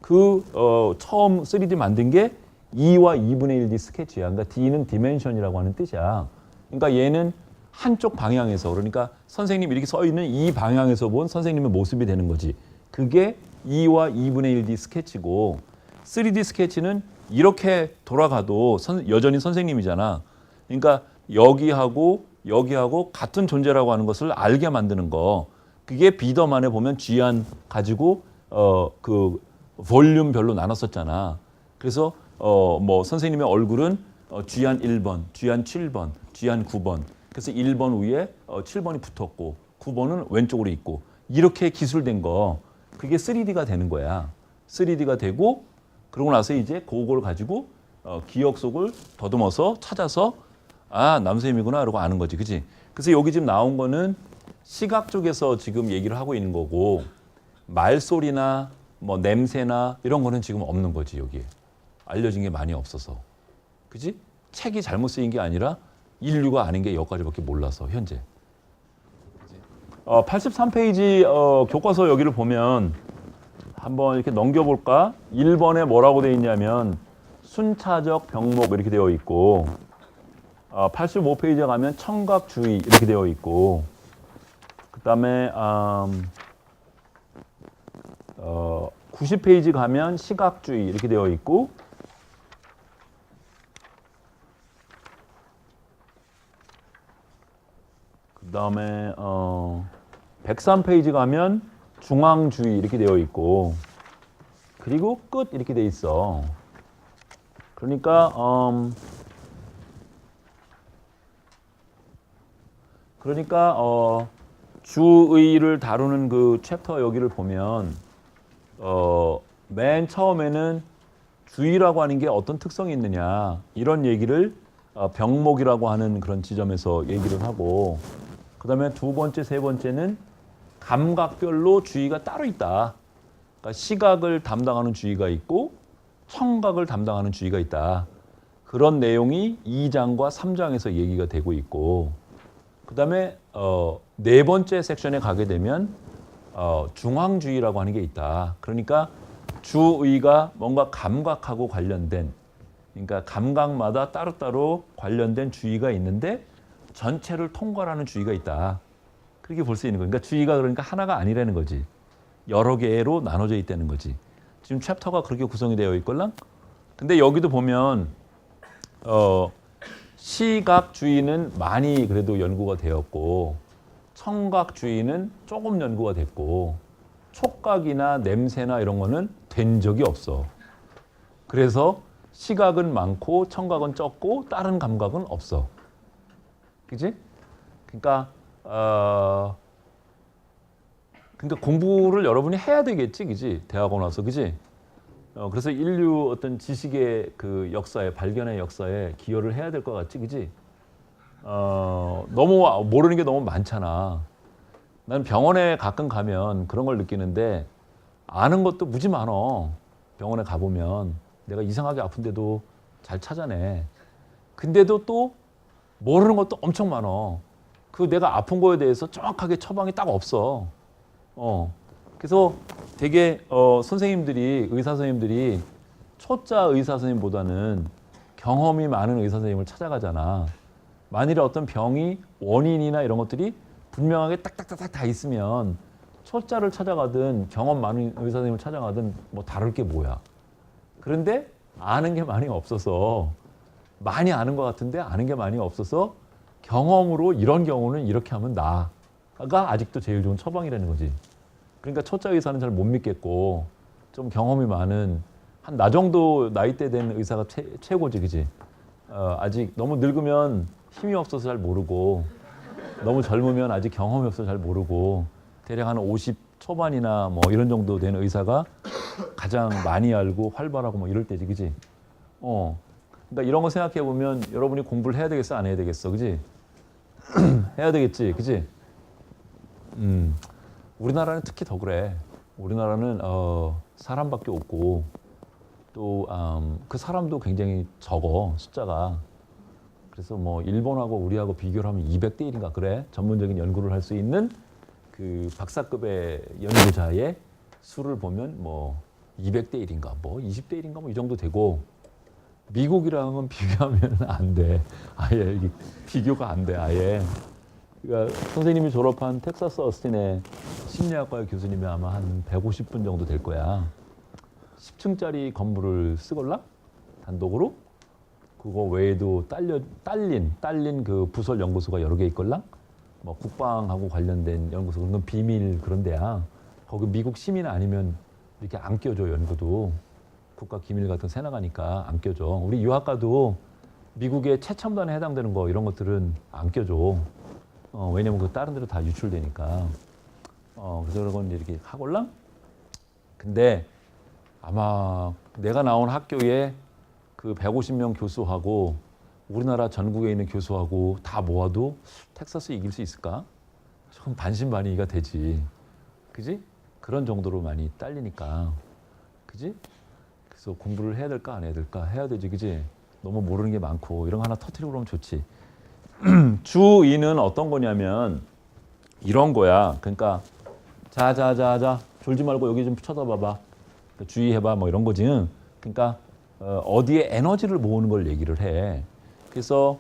처음 3D 만든 게 2와 2분의 1D 스케치야. 그러니까 D는 디멘션이라고 하는 뜻이야. 그러니까 얘는 한쪽 방향에서 그러니까 선생님이 이렇게 서 있는 이 방향에서 본 선생님의 모습이 되는 거지. 그게 2와 2분의 1D 스케치고 3D 스케치는 이렇게 돌아가도 여전히 선생님이잖아. 그러니까 여기하고 같은 존재라고 하는 것을 알게 만드는 거. 그게 비더만에 보면 G안 가지고 그 볼륨별로 나눴었잖아. 그래서 뭐 선생님의 얼굴은 G안 1번, G안 7번, G안 9번. 그래서 1번 위에 7번이 붙었고 9번은 왼쪽으로 있고 이렇게 기술된 거 그게 3D가 되는 거야. 3D가 되고 그러고 나서 이제 그걸 가지고 기억 속을 더듬어서 찾아서 아 남선생님이구나 이러고 아는 거지. 그치? 그래서 여기 지금 나온 거는 시각 쪽에서 지금 얘기를 하고 있는 거고 말소리나 뭐 냄새나 이런 거는 지금 없는 거지. 여기에 알려진 게 많이 없어서. 그치? 책이 잘못 쓰인 게 아니라 인류가 아는 게 여기까지밖에 몰라서 현재. 83페이지 교과서 여기를 보면 한번 이렇게 넘겨볼까? 1번에 뭐라고 되어 있냐면 순차적 병목 이렇게 되어 있고 85페이지에 가면 청각주의 이렇게 되어 있고 그 다음에 90페이지 가면 시각주의 이렇게 되어 있고 그 다음에 103페이지 가면 중앙주의 이렇게 되어 있고 그리고 끝 이렇게 되어 있어. 그러니까 주의를 다루는 그 챕터 여기를 보면 맨 처음에는 주의라고 하는 게 어떤 특성이 있느냐 이런 얘기를 병목이라고 하는 그런 지점에서 얘기를 하고 그 다음에 두 번째, 세 번째는 감각별로 주의가 따로 있다. 그러니까 시각을 담당하는 주의가 있고 청각을 담당하는 주의가 있다. 그런 내용이 2장과 3장에서 얘기가 되고 있고 그 다음에 네 번째 섹션에 가게 되면 중앙주의라고 하는 게 있다. 그러니까 주의가 뭔가 감각하고 관련된 그러니까 감각마다 따로따로 관련된 주의가 있는데 전체를 통괄하는 주의가 있다. 그렇게 볼 수 있는 거예요. 그러니까 주의가 그러니까 하나가 아니라는 거지. 여러 개로 나눠져 있다는 거지. 지금 챕터가 그렇게 구성이 되어 있걸랑? 근데 여기도 보면 시각주의는 많이 그래도 연구가 되었고 청각주의는 조금 연구가 됐고 촉각이나 냄새나 이런 거는 된 적이 없어. 그래서 시각은 많고 청각은 적고 다른 감각은 없어. 그지? 그러니까 공부를 여러분이 해야 되겠지, 그지? 대학원 와서, 그지? 그래서 인류 어떤 지식의 그 역사에 발견의 역사에 기여를 해야 될 것 같지, 그지? 너무 모르는 게 너무 많잖아. 난 병원에 가끔 가면 그런 걸 느끼는데 아는 것도 무지 많어. 병원에 가보면 내가 이상하게 아픈데도 잘 찾아내. 근데도 또 모르는 것도 엄청 많어. 그 내가 아픈 거에 대해서 정확하게 처방이 딱 없어. 그래서 되게 선생님들이 의사 선생님들이 초짜 의사 선생님보다는 경험이 많은 의사 선생님을 찾아가잖아. 만일에 어떤 병이 원인이나 이런 것들이 분명하게 딱딱딱딱 다 있으면 초짜를 찾아가든 경험 많은 의사 선생님을 찾아가든 뭐 다를 게 뭐야. 그런데 아는 게 많이 없어서 많이 아는 것 같은데 아는 게 많이 없어서 경험으로 이런 경우는 이렇게 하면 나가 아직도 제일 좋은 처방이라는 거지. 그러니까 초짜 의사는 잘 못 믿겠고 좀 경험이 많은 한 나 정도 나이대 된 의사가 최고지, 그지? 아직 너무 늙으면 힘이 없어서 잘 모르고 너무 젊으면 아직 경험이 없어서 잘 모르고 대략 한 50 초반이나 뭐 이런 정도 된 의사가 가장 많이 알고 활발하고 뭐 이럴 때지, 그지? 그러니까 이런 거 생각해 보면 여러분이 공부를 해야 되겠어, 안 해야 되겠어, 그지? 해야 되겠지, 그지? 우리나라는 특히 더 그래. 우리나라는 사람밖에 없고 또 그 사람도 굉장히 적어, 숫자가. 그래서 뭐 일본하고 우리하고 비교를 하면 200대 1인가 그래. 전문적인 연구를 할 수 있는 그 박사급의 연구자의 수를 보면 뭐 200대 1인가 뭐 20대 1인가 뭐 이 정도 되고 미국이랑은 비교하면 안 돼. 아예 이게 비교가 안 돼, 아예. 그러니까 선생님이 졸업한 텍사스 어스틴의 심리학과 교수님이 아마 한 150분 정도 될 거야. 10층짜리 건물을 쓰걸라? 단독으로? 그거 외에도 딸린 그 부설 연구소가 여러 개 있걸라? 뭐 국방하고 관련된 연구소, 그런 건 비밀 그런 데야. 거기 미국 시민 아니면 이렇게 안 껴줘, 연구도. 국가 기밀 같은 거 새나가니까 안 껴줘. 우리 유학가도 미국의 최첨단에 해당되는 거 이런 것들은 안 껴줘. 왜냐면 그 다른 데로 다 유출되니까. 그래서 그런 건 이렇게 하걸랑? 근데 아마 내가 나온 학교에 그 150명 교수하고 우리나라 전국에 있는 교수하고 다 모아도 텍사스 이길 수 있을까? 조금 반신반의가 되지. 그지? 그런 정도로 많이 딸리니까. 그지? 그래서 공부를 해야 될까 안 해야 될까? 해야 되지, 그지? 너무 모르는 게 많고 이런 거 하나 터뜨리고 그러면 좋지. 주의는 어떤 거냐면 이런 거야. 그러니까 자 졸지 말고 여기 좀 쳐다봐봐. 주의해봐 뭐 이런 거지. 그러니까 어디에 에너지를 모으는 걸 얘기를 해. 그래서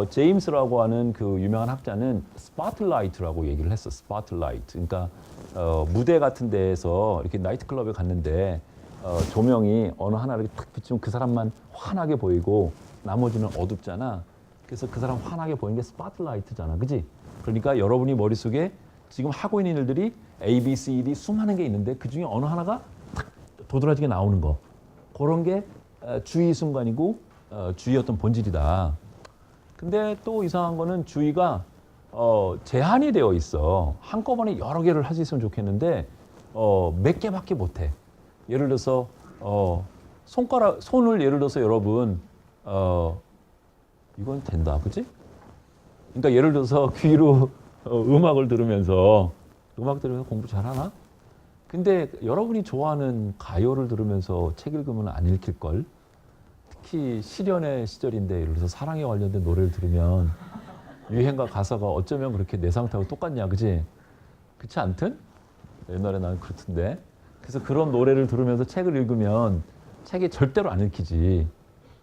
제임스라고 하는 그 유명한 학자는 스포트라이트라고 얘기를 했어. 스포트라이트. 그러니까 무대 같은 데에서 이렇게 나이트클럽에 갔는데 조명이 어느 하나를 탁 비추면 그 사람만 환하게 보이고 나머지는 어둡잖아. 그래서 그 사람 환하게 보이는 게 스포트라이트잖아, 그지? 그러니까 여러분이 머릿속에 지금 하고 있는 일들이 A, B, C, D 수많은 게 있는데 그 중에 어느 하나가 탁 도드라지게 나오는 거. 그런 게 주의 순간이고 주의 어떤 본질이다. 근데 또 이상한 거는 주의가 제한이 되어 있어. 한꺼번에 여러 개를 할 수 있으면 좋겠는데 몇 개밖에 못 해. 예를 들어서 손을 예를 들어서 여러분 이건 된다, 그치? 그러니까 예를 들어서 귀로 음악을 들으면서 공부 잘하나? 근데 여러분이 좋아하는 가요를 들으면서 책 읽으면 안 읽힐걸? 특히 실연의 시절인데 예를 들어서 사랑에 관련된 노래를 들으면 유행과 가사가 어쩌면 그렇게 내 상태하고 똑같냐, 그치? 그렇지 않든? 옛날에 나는 그렇던데. 그래서 그런 노래를 들으면서 책을 읽으면 책이 절대로 안 읽히지.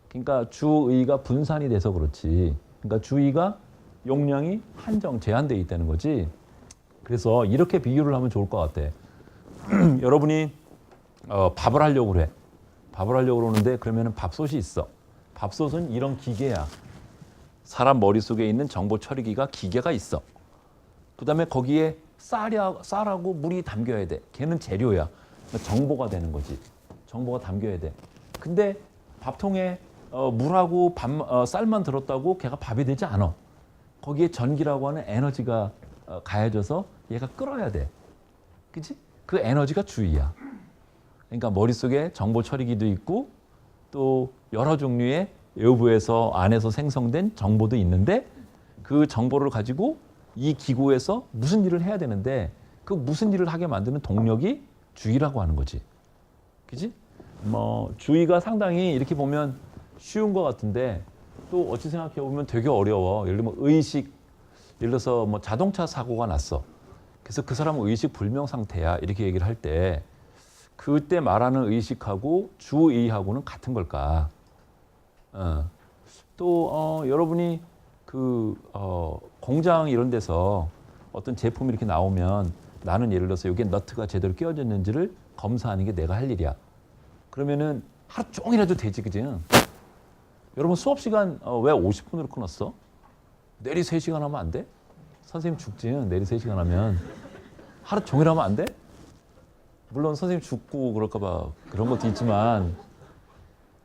그러니까 주의가 분산이 돼서 그렇지. 그러니까 주의가 용량이 제한되어 있다는 거지. 그래서 이렇게 비유를 하면 좋을 것 같아. 여러분이 밥을 하려고 그래. 밥을 하려고 그러는데 그러면 밥솥이 있어. 밥솥은 이런 기계야. 사람 머릿속에 있는 정보 처리기가 기계가 있어. 그다음에 거기에 쌀하고 물이 담겨야 돼. 걔는 재료야. 그러니까 정보가 되는 거지. 정보가 담겨야 돼. 근데 밥통에 물하고 쌀만 들었다고 걔가 밥이 되지 않아. 거기에 전기라고 하는 에너지가 가해져서 얘가 끓어야 돼. 그치? 그 에너지가 주의야. 그러니까 머릿속에 정보 처리기도 있고 또 여러 종류의 외부에서 안에서 생성된 정보도 있는데 그 정보를 가지고 이 기구에서 무슨 일을 해야 되는데 그 무슨 일을 하게 만드는 동력이 주의라고 하는 거지. 그치? 뭐 주의가 상당히 이렇게 보면 쉬운 것 같은데 또 어찌 생각해 보면 되게 어려워. 예를 들면 예를 들어서 뭐 자동차 사고가 났어. 그래서 그 사람은 의식 불명 상태야. 이렇게 얘기를 할 때 그때 말하는 의식하고 주의하고는 같은 걸까? 또 여러분이 공장 이런 데서 어떤 제품이 이렇게 나오면 나는 예를 들어서 여기에 너트가 제대로 끼워졌는지를 검사하는 게 내가 할 일이야. 그러면은 하루 종일 해도 되지, 그지? 여러분 수업 시간 왜 50분으로 끊었어? 내리 3시간 하면 안 돼? 선생님 죽지, 내리 3시간 하면. 하루 종일 하면 안 돼? 물론 선생님 죽고 그럴까 봐 그런 것도 있지만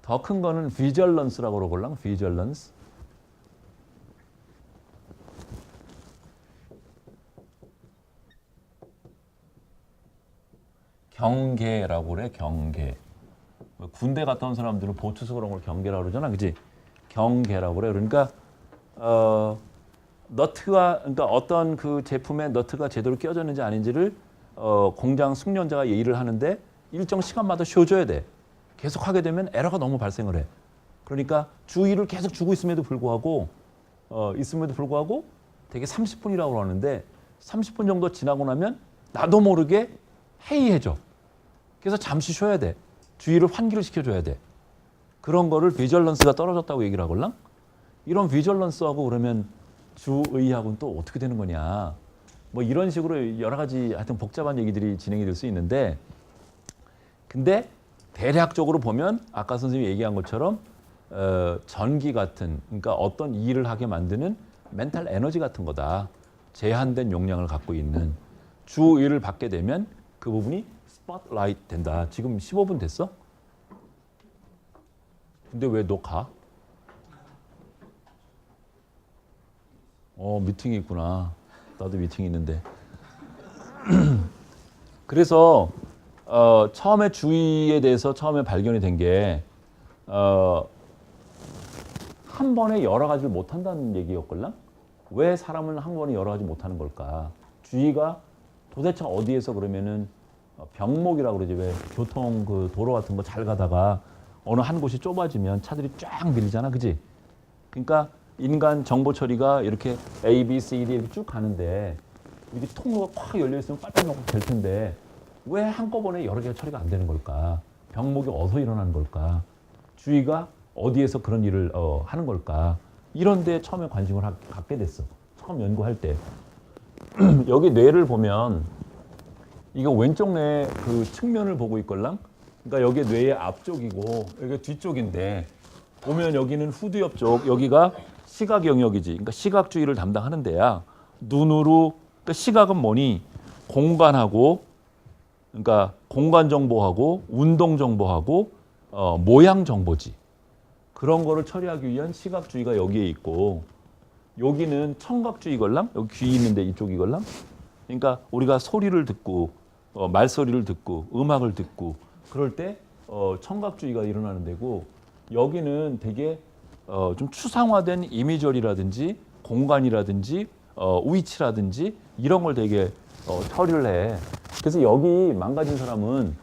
더 큰 거는 비절런스라고 그러걸랑 비절런스. 경계라고 그래. 경계. 군대 갔다 온 사람들은 보투스 그런 걸 경계라고 그러잖아. 그지? 경계라고 그래. 그러니까 너트가 그러니까 어떤 그 제품에 너트가 제대로 끼워졌는지 아닌지를 공장 숙련자가 예의를 하는데 일정 시간마다 쉬어줘야 돼. 계속 하게 되면 에러가 너무 발생을 해. 그러니까 주의를 계속 주고 있음에도 불구하고 되게 30분이라고 하는데 30분 정도 지나고 나면 나도 모르게 해이해져. 그래서 잠시 쉬어야 돼. 주의를 환기를 시켜줘야 돼. 그런 거를 비절런스가 떨어졌다고 얘기를 하걸랑? 이런 비절런스하고 그러면 주의하고는 또 어떻게 되는 거냐. 뭐 이런 식으로 여러 가지 하여튼 복잡한 얘기들이 진행이 될 수 있는데 근데 대략적으로 보면 아까 선생님이 얘기한 것처럼 전기 같은 그러니까 어떤 일을 하게 만드는 멘탈 에너지 같은 거다. 제한된 용량을 갖고 있는 주의를 받게 되면 그 부분이 스포트라이트 된다. 지금 15분 됐어? 근데 왜 너 가? 미팅이 있구나. 나도 미팅이 있는데. 그래서 처음에 주의에 대해서 처음에 발견이 된 게 한 번에 여러 가지를 못한다는 얘기였걸랑? 왜 사람은 한 번에 여러 가지 못하는 걸까? 주의가 도대체 어디에서 그러면은 병목이라고 그러지. 왜 교통 그 도로 같은 거 잘 가다가 어느 한 곳이 좁아지면 차들이 쫙 밀리잖아. 그지? 그러니까 인간 정보 처리가 이렇게 A, B, C, D 이렇게 쭉 가는데 이렇게 통로가 꽉 열려 있으면 빨빨 될 텐데 왜 한꺼번에 여러 개가 처리가 안 되는 걸까? 병목이 어디서 일어나는 걸까? 주의가 어디에서 그런 일을 하는 걸까? 이런 데 처음에 관심을 갖게 됐어. 처음 연구할 때. 여기 뇌를 보면 이거 왼쪽 뇌 그 측면을 보고 있걸랑? 그러니까 여기 뇌의 앞쪽이고 여기 뒤쪽인데 보면 여기는 후두 옆쪽, 여기가 시각 영역이지. 그러니까 시각 주의를 담당하는 데야. 눈으로 그러니까 시각은 뭐니? 공간하고 그러니까 공간 정보하고 운동 정보하고 모양 정보지. 그런 거를 처리하기 위한 시각 주의가 여기에 있고 여기는 청각 주의걸랑? 여기 귀 있는데 이쪽이걸랑? 그러니까 우리가 소리를 듣고 말소리를 듣고 음악을 듣고 그럴 때 청각 주의가 일어나는 데고 여기는 되게 좀 추상화된 이미저리라든지 공간이라든지 위치라든지 이런 걸 되게 처리를 해. 그래서 여기 망가진 사람은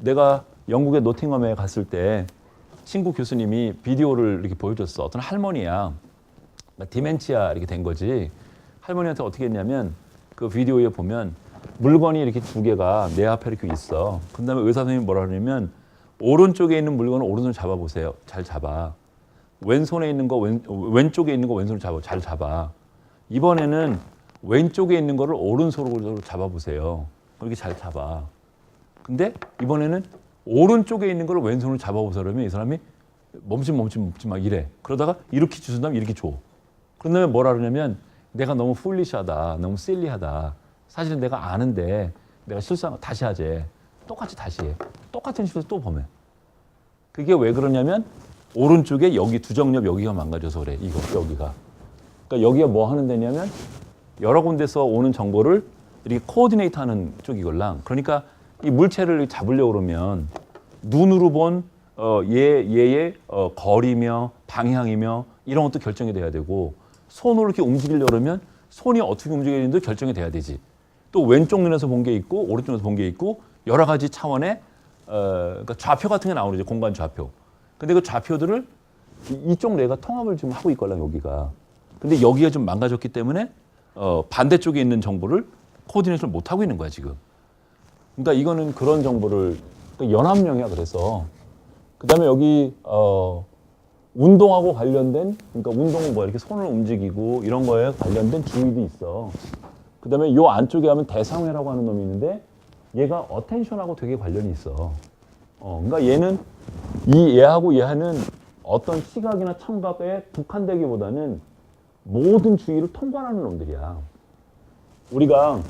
내가 영국의 노팅엄에 갔을 때 친구 교수님이 비디오를 이렇게 보여줬어. 어떤 할머니야. 디멘치아 이렇게 된 거지. 할머니한테 어떻게 했냐면 그 비디오에 보면 물건이 이렇게 두 개가 내 앞에 이렇게 있어. 그 다음에 의사 선생님이 뭐라 그러냐면 오른쪽에 있는 물건을 오른손으로 잡아보세요. 잘 잡아. 왼손에 있는 거 왼쪽에 있는 거 왼손으로 잡아. 잘 잡아. 이번에는 왼쪽에 있는 거를 오른손으로 잡아보세요. 그렇게 잘 잡아. 근데 이번에는 오른쪽에 있는 걸 왼손으로 잡아보세요. 그러면 이 사람이 멈칫 막 이래. 그러다가 이렇게 주신 다음에 이렇게 줘. 그런 다음에 뭐라 그러냐면 내가 너무 풀리시하다. 너무 실리하다. 사실은 내가 아는데 내가 실수한 거 다시 하지. 똑같이 다시 해. 똑같은 실수 또 범해. 그게 왜 그러냐면 오른쪽에 여기 두정엽 여기가 망가져서 그래. 이거 여기가. 그러니까 여기가 뭐 하는 데냐면 여러 군데서 오는 정보를 이렇게 코디네이트 하는 쪽이걸랑. 그러니까 이 물체를 잡으려고 그러면 눈으로 본 얘의 거리며 방향이며 이런 것도 결정이 돼야 되고 손으로 이렇게 움직이려고 그러면 손이 어떻게 움직여야 되는지도 결정이 돼야 되지. 또 왼쪽 눈에서 본 게 있고 오른쪽 눈에서 본 게 있고 여러 가지 차원의 그러니까 좌표 같은 게 나오는 거죠. 공간 좌표. 근데 그 좌표들을 이쪽 뇌가 통합을 좀 하고 있걸랑 여기가. 근데 여기가 좀 망가졌기 때문에 반대쪽에 있는 정보를 코디네이션을 못 하고 있는 거야 지금. 그러니까 이거는 그런 정보를 그러니까 연합령이야. 그래서 그다음에 여기 운동하고 관련된 그러니까 운동은 뭐 이렇게 손을 움직이고 이런 거에 관련된 주의도 있어. 그다음에 요 안쪽에 하면 대상회라고 하는 놈이 있는데 얘가 어텐션하고 되게 관련이 있어. 그러니까 얘는 얘하고 얘는 어떤 시각이나 청각에 국한되기보다는 모든 주의를 통괄하는 놈들이야. 우리가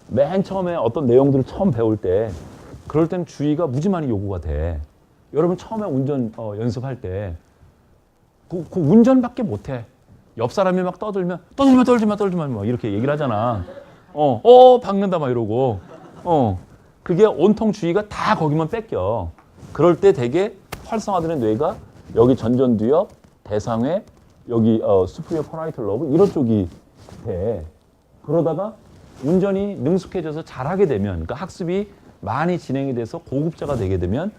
맨 처음에 어떤 내용들을 처음 배울 때 그럴 때는 주의가 무지 많이 요구가 돼. 여러분 처음에 운전 연습할 때 그 운전밖에 못해. 옆 사람이 막 떠들면 떨지 마 막 이렇게 얘기를 하잖아. 박는다 막 이러고. 그게 온통 주의가 다 거기만 뺏겨. 그럴 때 되게 활성화되는 뇌가 여기 전전두엽, 대상회, 여기 수프리어 퍼라이탈 로브 이런 쪽이 돼. 그러다가 운전이 능숙해져서 잘하게 되면, 그러니까 학습이 많이 진행이 돼서 고급자가 되게 되면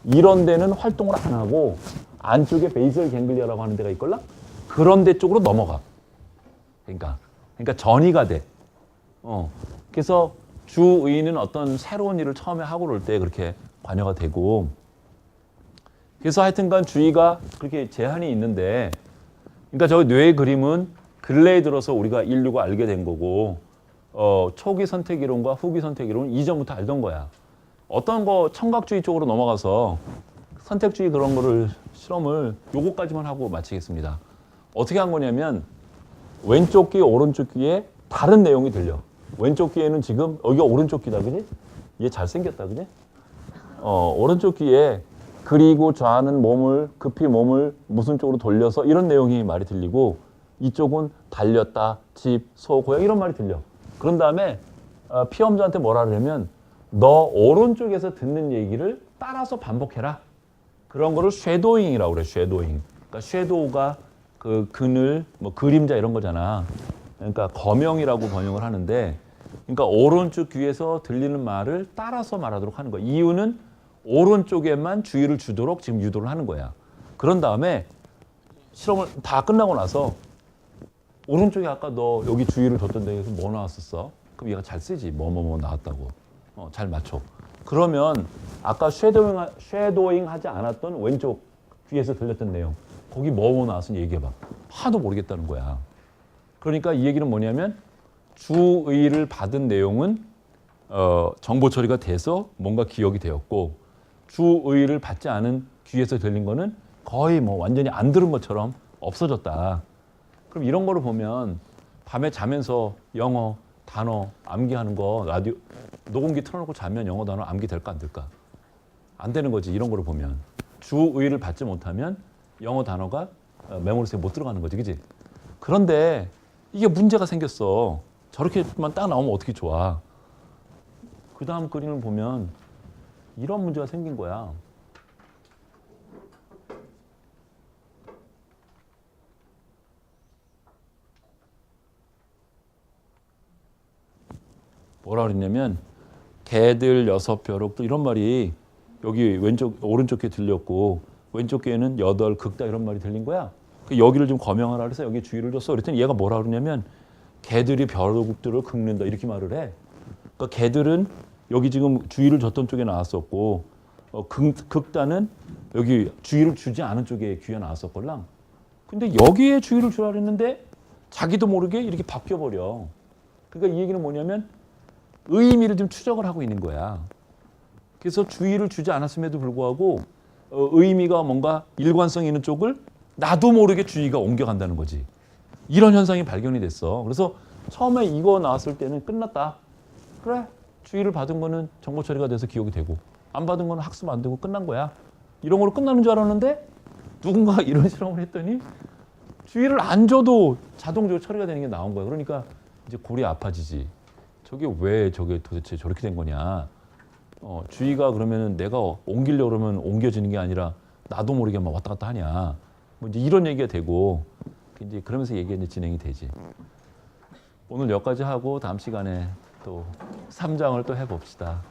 이런 데는 활동을 안 하고 안쪽에 베이설 갱글리아라고 하는 데가 있걸라? 그런 데 쪽으로 넘어가. 그러니까 전이가 돼. 그래서 주의는 어떤 새로운 일을 처음에 하고 그럴 때 그렇게 관여가 되고, 그래서 하여튼간 주의가 그렇게 제한이 있는데, 그러니까 저 뇌의 그림은 근래에 들어서 우리가 인류가 알게 된 거고, 초기 선택 이론과 후기 선택 이론은 이전부터 알던 거야. 어떤 거 청각주의 쪽으로 넘어가서 선택주의 그런 거를 실험을 요거까지만 하고 마치겠습니다. 어떻게 한 거냐면 왼쪽 귀, 오른쪽 귀에 다른 내용이 들려. 왼쪽 귀에는 지금 여기가 오른쪽 귀다, 그지? 얘 잘생겼다, 그지? 오른쪽 귀에 그리고 좌는 급히 몸을 무슨 쪽으로 돌려서 이런 내용이 말이 들리고, 이쪽은 달렸다, 집, 소, 고양 이런 말이 들려. 그런 다음에 피험자한테 뭐라 그러냐면 너 오른쪽에서 듣는 얘기를 따라서 반복해라. 그런 거를 쉐도잉이라고 그래. 쉐도잉. 그러니까 쉐도우가 그 그늘, 뭐 그림자 이런 거잖아. 그러니까 거명이라고 번역을 하는데, 그러니까 오른쪽 귀에서 들리는 말을 따라서 말하도록 하는 거야. 이유는 오른쪽에만 주의를 주도록 지금 유도를 하는 거야. 그런 다음에 실험을 다 끝나고 나서 오른쪽에 아까 너 여기 주의를 줬던 데에서 뭐 나왔었어? 그럼 얘가 잘 쓰지. 뭐 나왔다고. 잘 맞춰. 그러면 아까 쉐도잉 하지 않았던 왼쪽 귀에서 들렸던 내용, 거기 뭐 나왔으니 얘기해봐. 하도 모르겠다는 거야. 그러니까 이 얘기는 뭐냐면 주의를 받은 내용은 정보 처리가 돼서 뭔가 기억이 되었고, 주의를 받지 않은 귀에서 들린 거는 거의 뭐 완전히 안 들은 것처럼 없어졌다. 그럼 이런 거를 보면 밤에 자면서 영어 단어 암기하는 거 라디오 녹음기 틀어놓고 자면 영어 단어 암기 될까 안 될까? 안 되는 거지. 이런 거를 보면 주의를 받지 못하면 영어 단어가 메모리스에 못 들어가는 거지, 그지? 그런데 이게 문제가 생겼어. 저렇게만 딱 나오면 어떻게 좋아? 그 다음 그림을 보면 이런 문제가 생긴 거야. 뭐라 그랬냐면 개들 6벼룩 또 이런 말이 여기 오른쪽 귀에 들렸고, 왼쪽 귀에는 8 극다 이런 말이 들린 거야. 여기를 좀 거명하라 그래서 여기 주의를 줬어. 그랬더니 얘가 뭐라 그러냐면 개들이 벼룩들을 긁는다 이렇게 말을 해. 그러니까 개들은 여기 지금 주의를 줬던 쪽에 나왔었고, 극다는 여기 주의를 주지 않은 쪽에 귀에 나왔었걸랑. 근데 여기에 주의를 주라 그랬는데 자기도 모르게 이렇게 바뀌어버려. 그러니까 이 얘기는 뭐냐면 의미를 좀 추적을 하고 있는 거야. 그래서 주의를 주지 않았음에도 불구하고 의미가 뭔가 일관성 있는 쪽을 나도 모르게 주의가 옮겨간다는 거지. 이런 현상이 발견이 됐어. 그래서 처음에 이거 나왔을 때는 끝났다. 그래, 주의를 받은 거는 정보 처리가 돼서 기억이 되고 안 받은 거는 학습 안 되고 끝난 거야. 이런 걸로 끝나는 줄 알았는데 누군가 이런 실험을 했더니 주의를 안 줘도 자동적으로 처리가 되는 게 나온 거야. 그러니까 이제 골이 아파지지. 저게 왜 저게 도대체 저렇게 된 거냐. 주의가 그러면은 내가 옮기려고 그러면 옮겨지는 게 아니라 나도 모르게 막 왔다 갔다 하냐. 뭐 이제 이런 얘기가 되고, 이제 그러면서 얘기가 이제 진행이 되지. 오늘 여기까지 하고 다음 시간에 또 3장을 또 해봅시다.